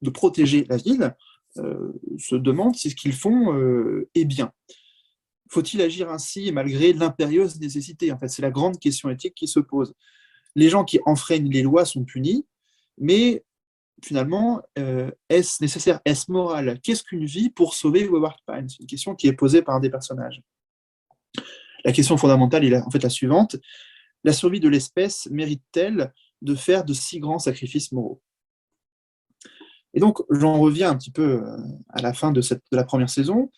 protéger la ville se demandent si ce qu'ils font est bien. Faut-il agir ainsi malgré l'impérieuse nécessité? En fait, c'est la grande question éthique qui se pose. Les gens qui enfreignent les lois sont punis, mais finalement, est-ce nécessaire, est-ce moral? Qu'est-ce qu'une vie pour sauver Wayward Pines? C'est une question qui est posée par un des personnages. La question fondamentale est en fait la suivante. La survie de l'espèce mérite-t-elle de faire de si grands sacrifices moraux? Et donc, j'en reviens un petit peu à la fin de la première saison.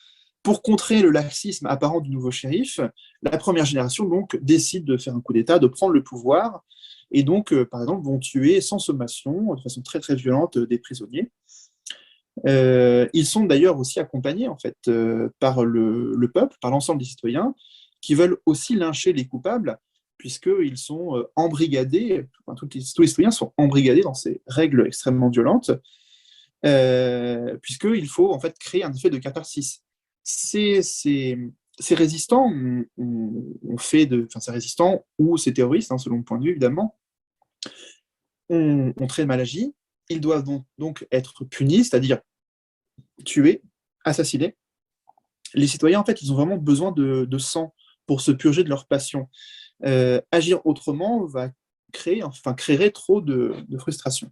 Pour contrer le laxisme apparent du nouveau shérif, la première génération donc décide de faire un coup d'État, de prendre le pouvoir, et donc, par exemple, vont tuer sans sommation, de façon très très violente, des prisonniers. Ils sont d'ailleurs aussi accompagnés en fait par le peuple, par l'ensemble des citoyens, qui veulent aussi lyncher les coupables, puisqu'ils sont embrigadés, tous les citoyens sont embrigadés dans ces règles extrêmement violentes, puisqu'il faut en fait créer un effet de catharsis. Ces résistants ces résistants ou ces terroristes, selon le point de vue évidemment, ont très mal agi. Ils doivent donc être punis, c'est-à-dire tués, assassinés. Les citoyens, en fait, ils ont vraiment besoin de sang pour se purger de leur passion. Agir autrement créerait trop de frustration.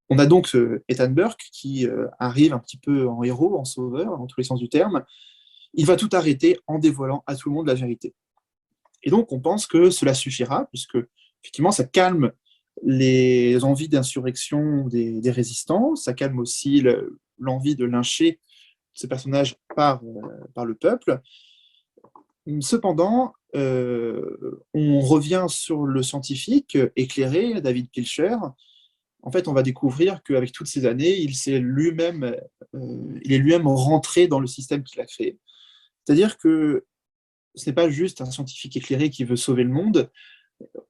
On a donc Ethan Burke qui arrive un petit peu en héros, en sauveur, dans tous les sens du terme. Il va tout arrêter en dévoilant à tout le monde la vérité. Et donc, on pense que cela suffira, puisque, effectivement, ça calme les envies d'insurrection des résistants, ça calme aussi l'envie de lyncher ces personnages par le peuple. Cependant, on revient sur le scientifique éclairé, David Pilcher. En fait, on va découvrir qu'avec toutes ces années, il est lui-même rentré dans le système qu'il a créé. C'est-à-dire que ce n'est pas juste un scientifique éclairé qui veut sauver le monde.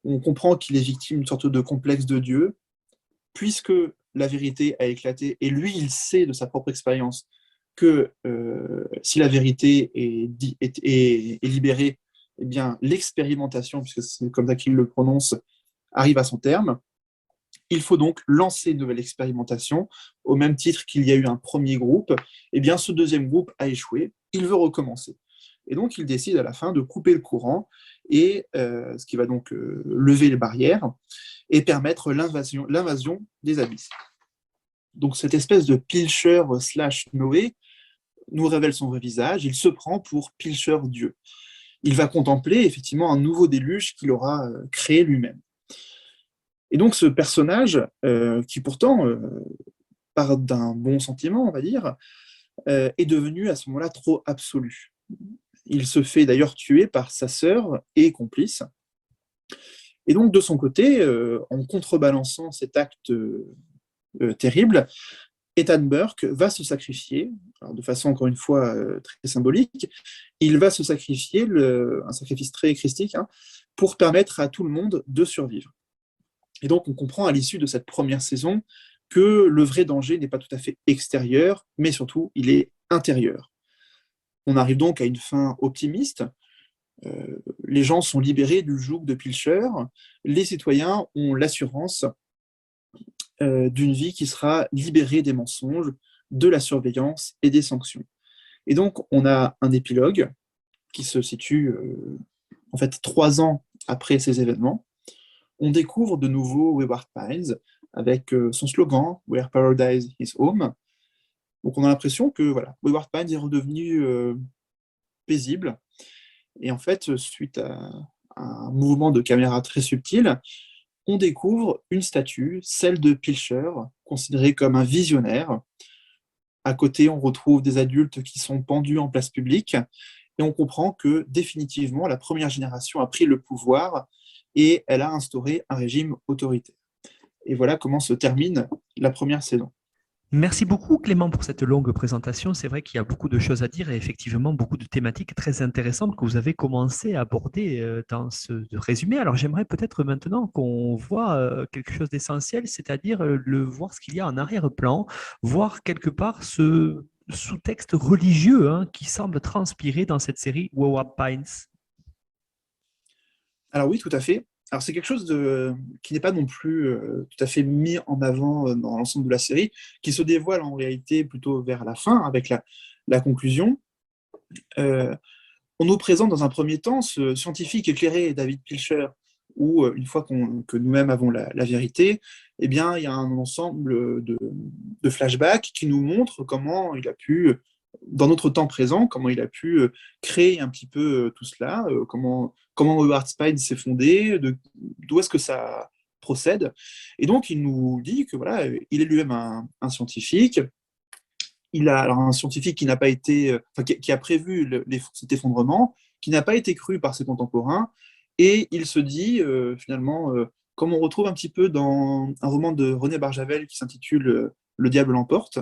On comprend qu'il est victime d'une sorte de complexe de Dieu, puisque la vérité a éclaté, et lui, il sait de sa propre expérience que si la vérité est libérée, eh bien, l'expérimentation, puisque c'est comme ça qu'il le prononce, arrive à son terme. Il faut donc lancer une nouvelle expérimentation, au même titre qu'il y a eu un premier groupe. Eh bien, ce deuxième groupe a échoué, il veut recommencer. Et donc, il décide à la fin de couper le courant, et ce qui va donc lever les barrières et permettre l'invasion des abysses. Donc, cette espèce de Pilcher / Noé nous révèle son vrai visage. Il se prend pour Pilcher Dieu. Il va contempler effectivement un nouveau déluge qu'il aura créé lui-même. Et donc, ce personnage, qui pourtant part d'un bon sentiment, on va dire, est devenu à ce moment-là trop absolu. Il se fait d'ailleurs tuer par sa sœur et complice. Et donc, de son côté, en contrebalançant cet acte terrible, Ethan Burke va se sacrifier, alors de façon encore une fois très symbolique. Il va se sacrifier, un sacrifice très christique, hein, pour permettre à tout le monde de survivre. Et donc, on comprend à l'issue de cette première saison que le vrai danger n'est pas tout à fait extérieur, mais surtout, il est intérieur. On arrive donc à une fin optimiste. Les gens sont libérés du joug de Pilcher. Les citoyens ont l'assurance d'une vie qui sera libérée des mensonges, de la surveillance et des sanctions. Et donc, on a un épilogue qui se situe en fait 3 ans après ces événements. On découvre de nouveau Wayward Pines avec son slogan « Where Paradise is Home ». Donc, on a l'impression que voilà, Wayward Pines est redevenu paisible. Et en fait, suite à un mouvement de caméra très subtil, on découvre une statue, celle de Pilcher, considérée comme un visionnaire. À côté, on retrouve des adultes qui sont pendus en place publique, et on comprend que définitivement, la première génération a pris le pouvoir et elle a instauré un régime autoritaire. Et voilà comment se termine la première saison. Merci beaucoup Clément pour cette longue présentation. C'est vrai qu'il y a beaucoup de choses à dire et effectivement beaucoup de thématiques très intéressantes que vous avez commencé à aborder dans ce résumé. Alors j'aimerais peut-être maintenant qu'on voit quelque chose d'essentiel, c'est-à-dire voir ce qu'il y a en arrière-plan, voir quelque part ce sous-texte religieux qui semble transpirer dans cette série Wayward Pines. Alors oui, tout à fait. Alors c'est quelque chose qui n'est pas non plus tout à fait mis en avant dans l'ensemble de la série, qui se dévoile en réalité plutôt vers la fin, avec la conclusion. On nous présente dans un premier temps ce scientifique éclairé, David Pilcher, où une fois que nous-mêmes avons la vérité, eh bien, il y a un ensemble de flashbacks qui nous montrent comment il a pu, dans notre temps présent, comment il a pu créer un petit peu tout cela, comment Wayward Pines s'est fondé, d'où est-ce que ça procède. Et donc, il nous dit que voilà, il est lui-même un scientifique. Alors un scientifique qui n'a pas été, qui a prévu cet effondrement, qui n'a pas été cru par ses contemporains, et il se dit finalement, comme on retrouve un petit peu dans un roman de René Barjavel qui s'intitule Le diable l'emporte,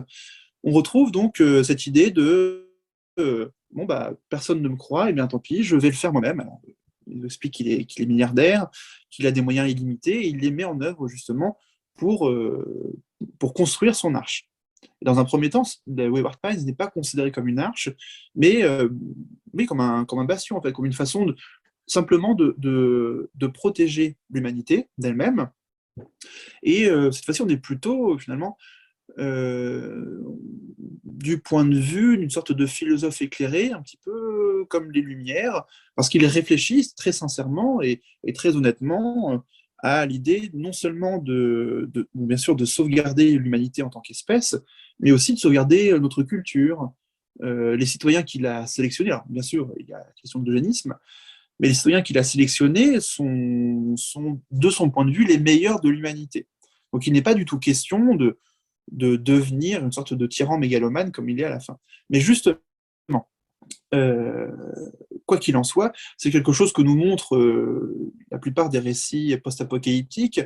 on retrouve donc cette idée de bon bah personne ne me croit, et bien tant pis, je vais le faire moi-même. Alors, il explique qu'il est milliardaire, qu'il a des moyens illimités, et il les met en œuvre justement pour construire son arche. Et dans un premier temps, Wayward Pines n'est pas considéré comme une arche, mais comme un bastion, en fait, comme une façon simplement de protéger l'humanité d'elle-même. Et cette fois-ci, on est plutôt, finalement, du point de vue d'une sorte de philosophe éclairé, un petit peu comme les Lumières, parce qu'il réfléchit très sincèrement et très honnêtement à l'idée non seulement bien sûr de sauvegarder l'humanité en tant qu'espèce, mais aussi de sauvegarder notre culture, les citoyens qu'il a sélectionnés. Alors bien sûr, il y a la question de l'eugénisme, mais les citoyens qu'il a sélectionnés sont, de son point de vue, les meilleurs de l'humanité. Donc il n'est pas du tout question de devenir une sorte de tyran mégalomane comme il est à la fin. Mais justement, quoi qu'il en soit, c'est quelque chose que nous montrent la plupart des récits post-apocalyptiques,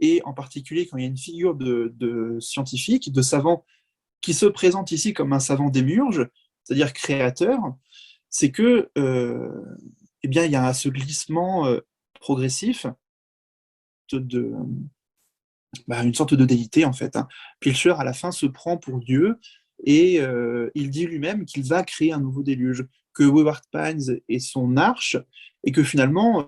et en particulier quand il y a une figure de scientifique, de savant, qui se présente ici comme un savant démiurge, c'est-à-dire créateur, c'est que eh bien, il y a ce glissement progressif une sorte de déité, en fait. Pilcher, à la fin, se prend pour Dieu, et il dit lui-même qu'il va créer un nouveau déluge, que Wayward Pines est son arche, et que finalement,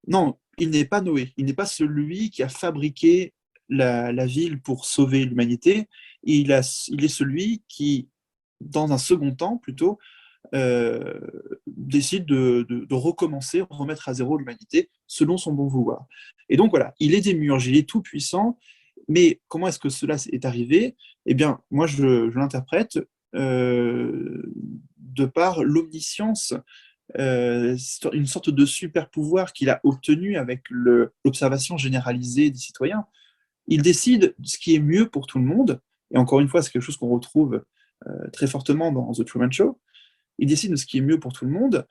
non, il n'est pas Noé, il n'est pas celui qui a fabriqué la ville pour sauver l'humanité, il est celui qui, dans un second temps plutôt, décide de recommencer, remettre à zéro l'humanité selon son bon vouloir. Et donc voilà, il est démiurge, il est tout puissant, mais comment est-ce que cela est arrivé? Eh bien, moi je l'interprète de par l'omniscience, une sorte de super pouvoir qu'il a obtenu avec l'observation généralisée des citoyens. Il décide ce qui est mieux pour tout le monde, et encore une fois, c'est quelque chose qu'on retrouve très fortement dans The Truman Show. Il décide de ce qui est mieux pour tout le monde,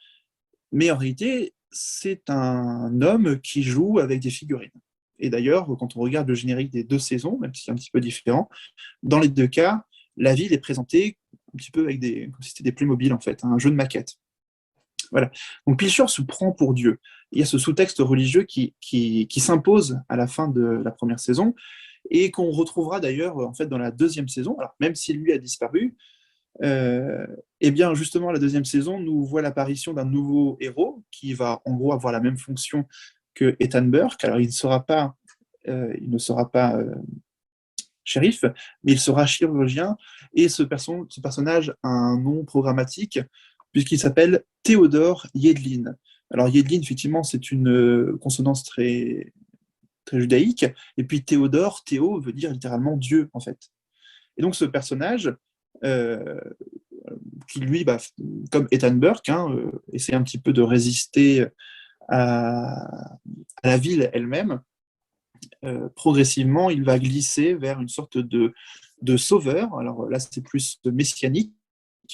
mais en réalité, c'est un homme qui joue avec des figurines. Et d'ailleurs, quand on regarde le générique des 2 saisons, même si c'est un petit peu différent, dans les 2 cas, la ville est présentée un petit peu avec comme si c'était des Playmobil, en fait, un jeu de maquette. Voilà. Donc Pilcher se prend pour Dieu. Il y a ce sous-texte religieux qui s'impose à la fin de la première saison et qu'on retrouvera d'ailleurs en fait dans la 2e saison. Alors même si lui a disparu, eh bien justement la 2e saison nous voit l'apparition d'un nouveau héros qui va en gros avoir la même fonction que Ethan Burke. Alors il ne sera pas shérif, mais il sera chirurgien, et ce personnage a un nom programmatique puisqu'il s'appelle Théodore Yedlin. Alors Yedlin, effectivement, c'est une consonance très, très judaïque, et puis Théodore, Théo, veut dire littéralement Dieu, en fait. Et donc ce personnage, qui lui, comme Ethan Burke, essaie un petit peu de résister à la ville elle-même, progressivement, il va glisser vers une sorte de sauveur. Alors là, c'est plus messianique,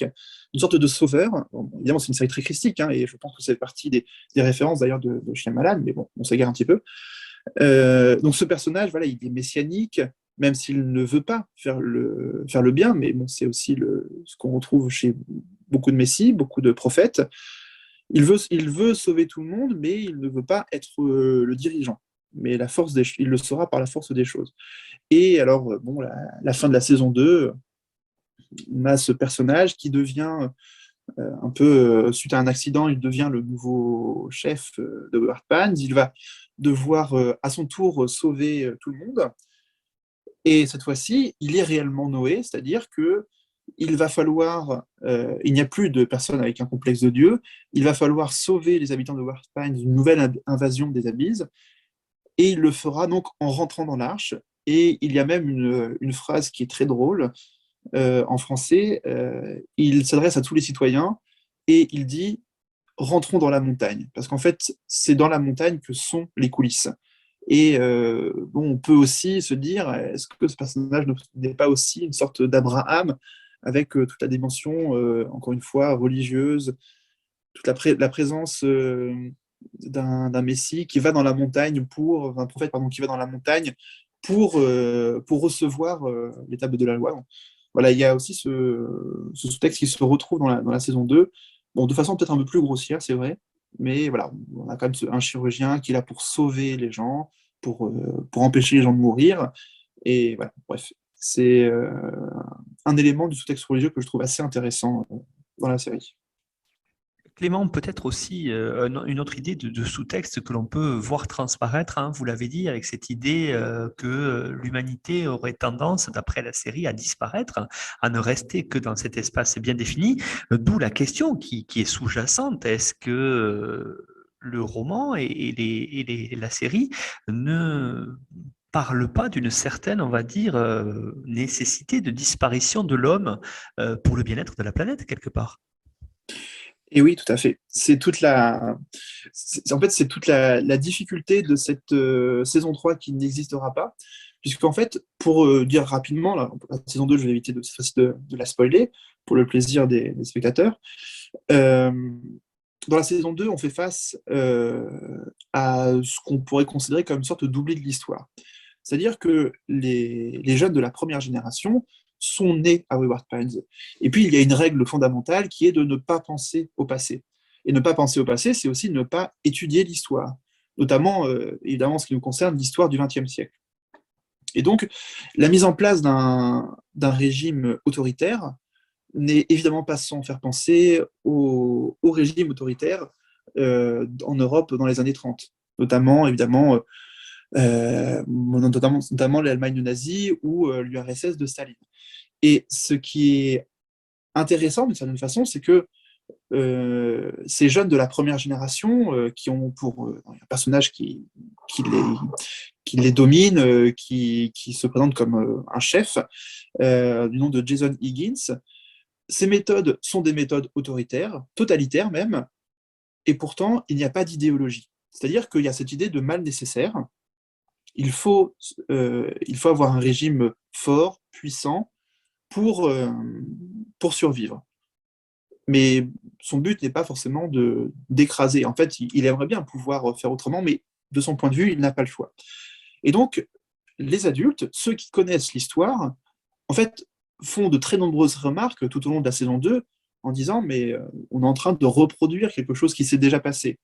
une sorte de sauveur. Bon, évidemment, c'est une série très christique, et je pense que c'est partie des références d'ailleurs de Chien Malade, mais bon, on s'égare un petit peu. Donc ce personnage, voilà, il est messianique, même s'il ne veut pas faire le bien, mais bon, c'est aussi ce qu'on retrouve chez beaucoup de messies, beaucoup de prophètes. Il veut sauver tout le monde, mais il ne veut pas être le dirigeant. Mais il le sera par la force des choses. Et alors, bon, la fin de la saison 2, on a ce personnage qui devient un peu, suite à un accident, il devient le nouveau chef de Wayward Pines. Il va devoir à son tour sauver tout le monde. Et cette fois-ci, il est réellement Noé, c'est-à-dire que il va falloir, il n'y a plus de personnes avec un complexe de Dieu, il va falloir sauver les habitants de Wayward Pines d'une nouvelle invasion des abysses, et il le fera donc en rentrant dans l'arche. Et il y a même une phrase qui est très drôle en français. Il s'adresse à tous les citoyens et il dit « rentrons dans la montagne », parce qu'en fait, c'est dans la montagne que sont les coulisses. Et bon, on peut aussi se dire, est-ce que ce personnage n'est pas aussi une sorte d'Abraham, avec toute la dimension, encore une fois, religieuse, toute la présence d'un Messie qui va dans la montagne un prophète, pardon, qui va dans la montagne pour recevoir les tables de la loi. Donc, voilà, il y a aussi ce sous-texte qui se retrouve dans la saison 2. Bon, de façon peut-être un peu plus grossière, c'est vrai, mais voilà, on a quand même un chirurgien qui est là pour sauver les gens, pour empêcher les gens de mourir. Et voilà, bref, c'est un élément du sous-texte religieux que je trouve assez intéressant dans la série. Clément, peut-être aussi une autre idée de sous-texte que l'on peut voir transparaître, vous l'avez dit, avec cette idée que l'humanité aurait tendance, d'après la série, à disparaître, à ne rester que dans cet espace bien défini. D'où la question qui est sous-jacente. Est-ce que le roman et la série ne parlent pas d'une certaine, on va dire, nécessité de disparition de l'homme pour le bien-être de la planète, quelque part? Et oui, tout à fait. C'est toute la difficulté de cette saison 3 qui n'existera pas. Puisqu'en fait, pour dire rapidement, la saison 2, je vais éviter cette fois-ci de la spoiler, pour le plaisir des spectateurs. Dans la saison 2, on fait face à ce qu'on pourrait considérer comme une sorte d'oubli de l'histoire. C'est-à-dire que les jeunes de la première génération sont nés à Wayward Pines. Et puis, il y a une règle fondamentale qui est de ne pas penser au passé. Et ne pas penser au passé, c'est aussi ne pas étudier l'histoire, notamment, évidemment, en ce qui nous concerne, l'histoire du XXe siècle. Et donc, la mise en place d'un régime autoritaire n'est évidemment pas sans faire penser au régime autoritaire en Europe dans les années 30, notamment, évidemment, notamment l'Allemagne nazie ou l'URSS de Staline. Et ce qui est intéressant d'une certaine façon, c'est que ces jeunes de la première génération qui ont pour un personnage qui les domine, qui se présente comme un chef, du nom de Jason Higgins. Ces méthodes sont des méthodes autoritaires, totalitaires même, et pourtant, il n'y a pas d'idéologie. C'est-à-dire qu'il y a cette idée de mal nécessaire. Il faut avoir un régime fort, puissant, pour survivre. Mais son but n'est pas forcément d'écraser. En fait, il aimerait bien pouvoir faire autrement, mais de son point de vue, il n'a pas le choix. Et donc, les adultes, ceux qui connaissent l'histoire, en fait, font de très nombreuses remarques tout au long de la saison 2 en disant mais on est en train de reproduire quelque chose qui s'est déjà passé.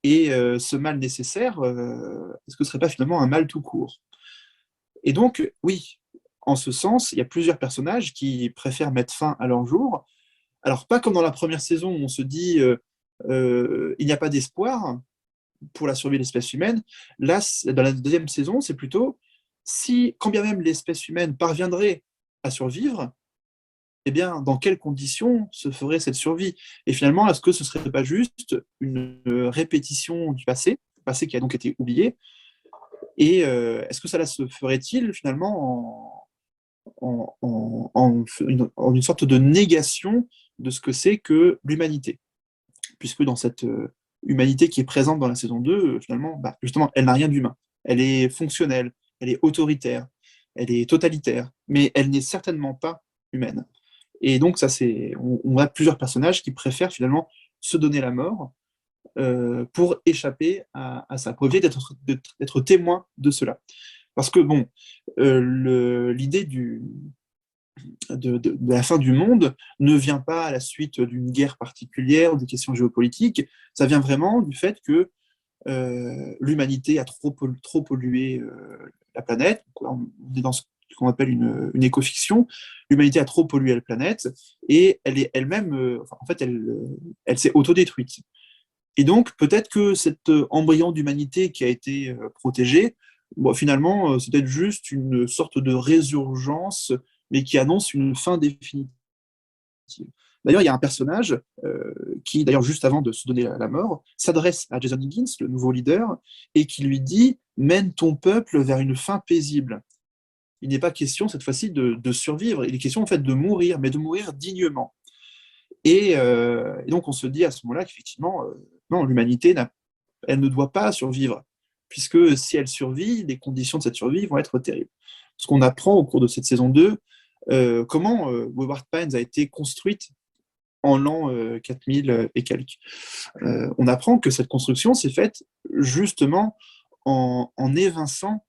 Et ce mal nécessaire, est-ce que ce ne serait pas finalement un mal tout court? Et donc, oui, en ce sens, il y a plusieurs personnages qui préfèrent mettre fin à leur jour. Alors, pas comme dans la première saison où on se dit il n'y a pas d'espoir pour la survie de l'espèce humaine. Là, dans la deuxième saison, c'est plutôt si, quand bien même l'espèce humaine parviendrait à survivre, eh bien, dans quelles conditions se ferait cette survie? Et finalement, est-ce que ce ne serait pas juste une répétition du passé qui a donc été oublié? Et est-ce que cela se ferait-il finalement en une sorte de négation de ce que c'est que l'humanité? Puisque dans cette humanité qui est présente dans la saison 2, finalement, justement, elle n'a rien d'humain. Elle est fonctionnelle, elle est autoritaire, elle est totalitaire, mais elle n'est certainement pas humaine. Et donc, on a plusieurs personnages qui préfèrent finalement se donner la mort pour échapper à ça, pour éviter d'être témoin de cela. Parce que, bon, l'idée de la fin du monde ne vient pas à la suite d'une guerre particulière ou de questions géopolitiques, ça vient vraiment du fait que l'humanité a trop pollué la planète. On est dans ce qu'on appelle une écofiction. L'humanité a trop pollué la planète et elle est elle-même, en fait, elle s'est autodétruite. Et donc, peut-être que cet embryon d'humanité qui a été protégé, bon, finalement, c'est peut-être juste une sorte de résurgence, mais qui annonce une fin définitive. D'ailleurs, il y a un personnage qui, d'ailleurs, juste avant de se donner la mort, s'adresse à Jason Higgins, le nouveau leader, et qui lui dit « Mène ton peuple vers une fin paisible ». Il n'est pas question, cette fois-ci, de survivre. Il est question, en fait, de mourir, mais de mourir dignement. Et donc, on se dit à ce moment-là qu'effectivement, non, l'humanité, elle ne doit pas survivre, puisque si elle survit, les conditions de cette survie vont être terribles. Ce qu'on apprend au cours de cette saison 2, comment Wayward Pines a été construite en l'an 4000 et quelques. On apprend que cette construction s'est faite justement en évinçant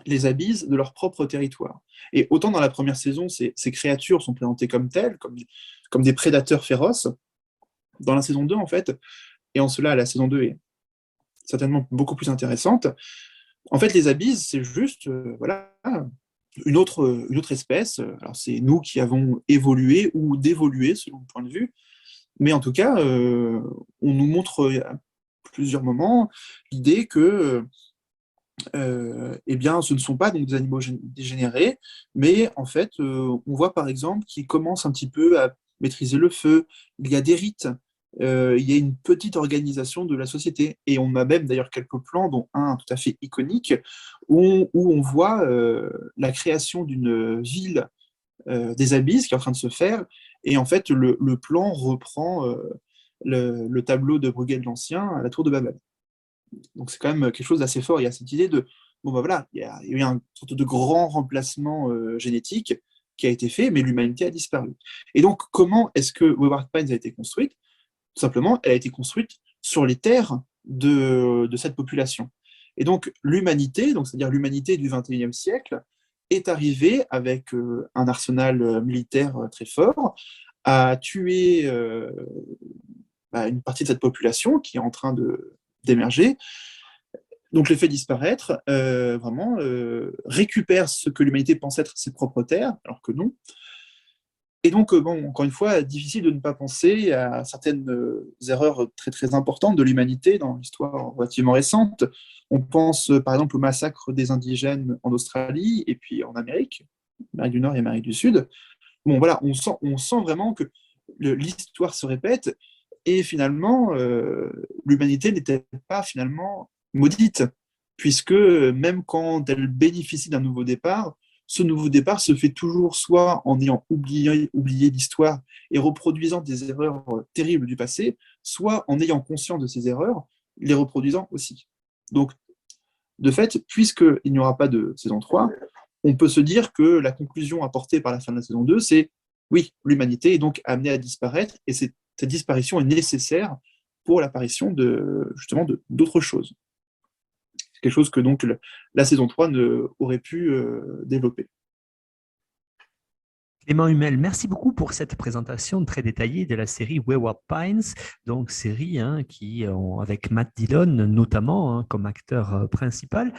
les abysses de leur propre territoire. Et autant dans la première saison, ces créatures sont présentées comme telles, comme des prédateurs féroces, dans la saison 2, en fait, et en cela, la saison 2 est certainement beaucoup plus intéressante. En fait, les abysses, c'est juste voilà, une autre espèce. Alors, c'est nous qui avons évolué ou dévolué, selon le point de vue, mais en tout cas, on nous montre à plusieurs moments l'idée que eh bien, ce ne sont pas donc des animaux dégénérés, mais en fait, on voit par exemple qu'ils commencent un petit peu à maîtriser le feu. Il y a des rites, il y a une petite organisation de la société. Et on a même d'ailleurs quelques plans, dont un tout à fait iconique, où on voit la création d'une ville des abysses qui est en train de se faire. Et en fait, le plan reprend le tableau de Bruegel l'Ancien à la Tour de Babel. Donc c'est quand même quelque chose d'assez fort. Il y a cette idée de, bon ben voilà, il y a eu une sorte de grand remplacement génétique qui a été fait, mais l'humanité a disparu. Et donc comment est-ce que Wayward Pines a été construite? Tout simplement, elle a été construite sur les terres de cette population. Et donc l'humanité, donc c'est-à-dire l'humanité du XXIe siècle, est arrivée avec un arsenal militaire très fort, à tuer une partie de cette population qui est en train d'émerger, donc les fait disparaître, vraiment récupère ce que l'humanité pense être ses propres terres, alors que non. Et donc, bon, encore une fois, difficile de ne pas penser à certaines erreurs très très importantes de l'humanité dans l'histoire relativement récente. On pense par exemple au massacre des indigènes en Australie et puis en Amérique du Nord et Amérique du Sud. Bon, voilà, on sent vraiment que l'histoire se répète Et finalement, l'humanité n'était pas finalement maudite, puisque même quand elle bénéficie d'un nouveau départ, ce nouveau départ se fait toujours soit en ayant oublié l'histoire et reproduisant des erreurs terribles du passé, soit en ayant conscience de ces erreurs, les reproduisant aussi. Donc, de fait, puisqu'il n'y aura pas de saison 3, on peut se dire que la conclusion apportée par la fin de la saison 2, c'est oui, l'humanité est donc amenée à disparaître, et cette disparition est nécessaire pour l'apparition justement d'autres choses. C'est quelque chose que donc la saison 3 aurait pu développer. Clément Humel, merci beaucoup pour cette présentation très détaillée de la série Wayward Pines, donc série qui, avec Matt Dillon notamment comme acteur principal.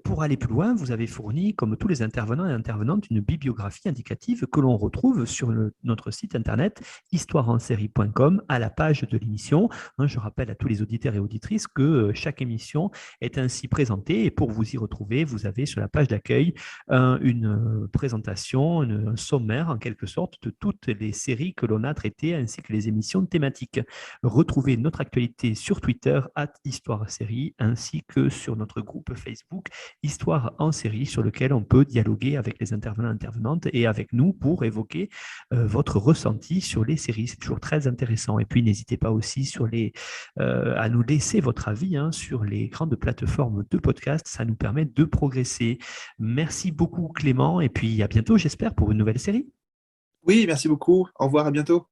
Pour aller plus loin, vous avez fourni, comme tous les intervenants et intervenantes, une bibliographie indicative que l'on retrouve sur notre site internet histoireensérie.com à la page de l'émission. Je rappelle à tous les auditeurs et auditrices que chaque émission est ainsi présentée, et pour vous y retrouver, vous avez sur la page d'accueil une présentation, un sommaire en quelque sorte de toutes les séries que l'on a traitées ainsi que les émissions thématiques. Retrouvez notre actualité sur Twitter @Histoire-Série ainsi que sur notre groupe Facebook Histoire en série, sur lequel on peut dialoguer avec les intervenants et intervenantes et avec nous pour évoquer votre ressenti sur les séries. C'est toujours très intéressant. Et puis n'hésitez pas aussi à nous laisser votre avis sur les grandes plateformes de podcast. Ça nous permet de progresser. Merci beaucoup Clément, et puis à bientôt, j'espère, pour une nouvelle série. Oui, merci beaucoup. Au revoir, à bientôt.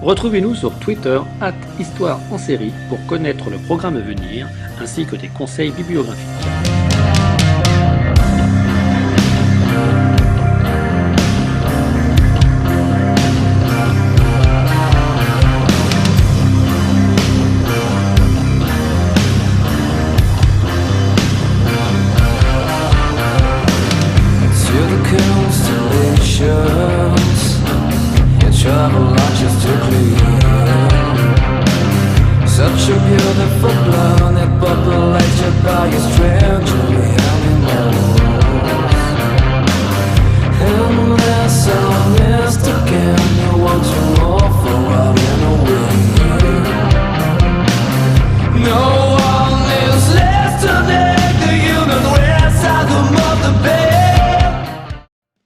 Retrouvez-nous sur Twitter @Histoire en série pour connaître le programme à venir ainsi que des conseils bibliographiques. Such a beautiful planet populated by your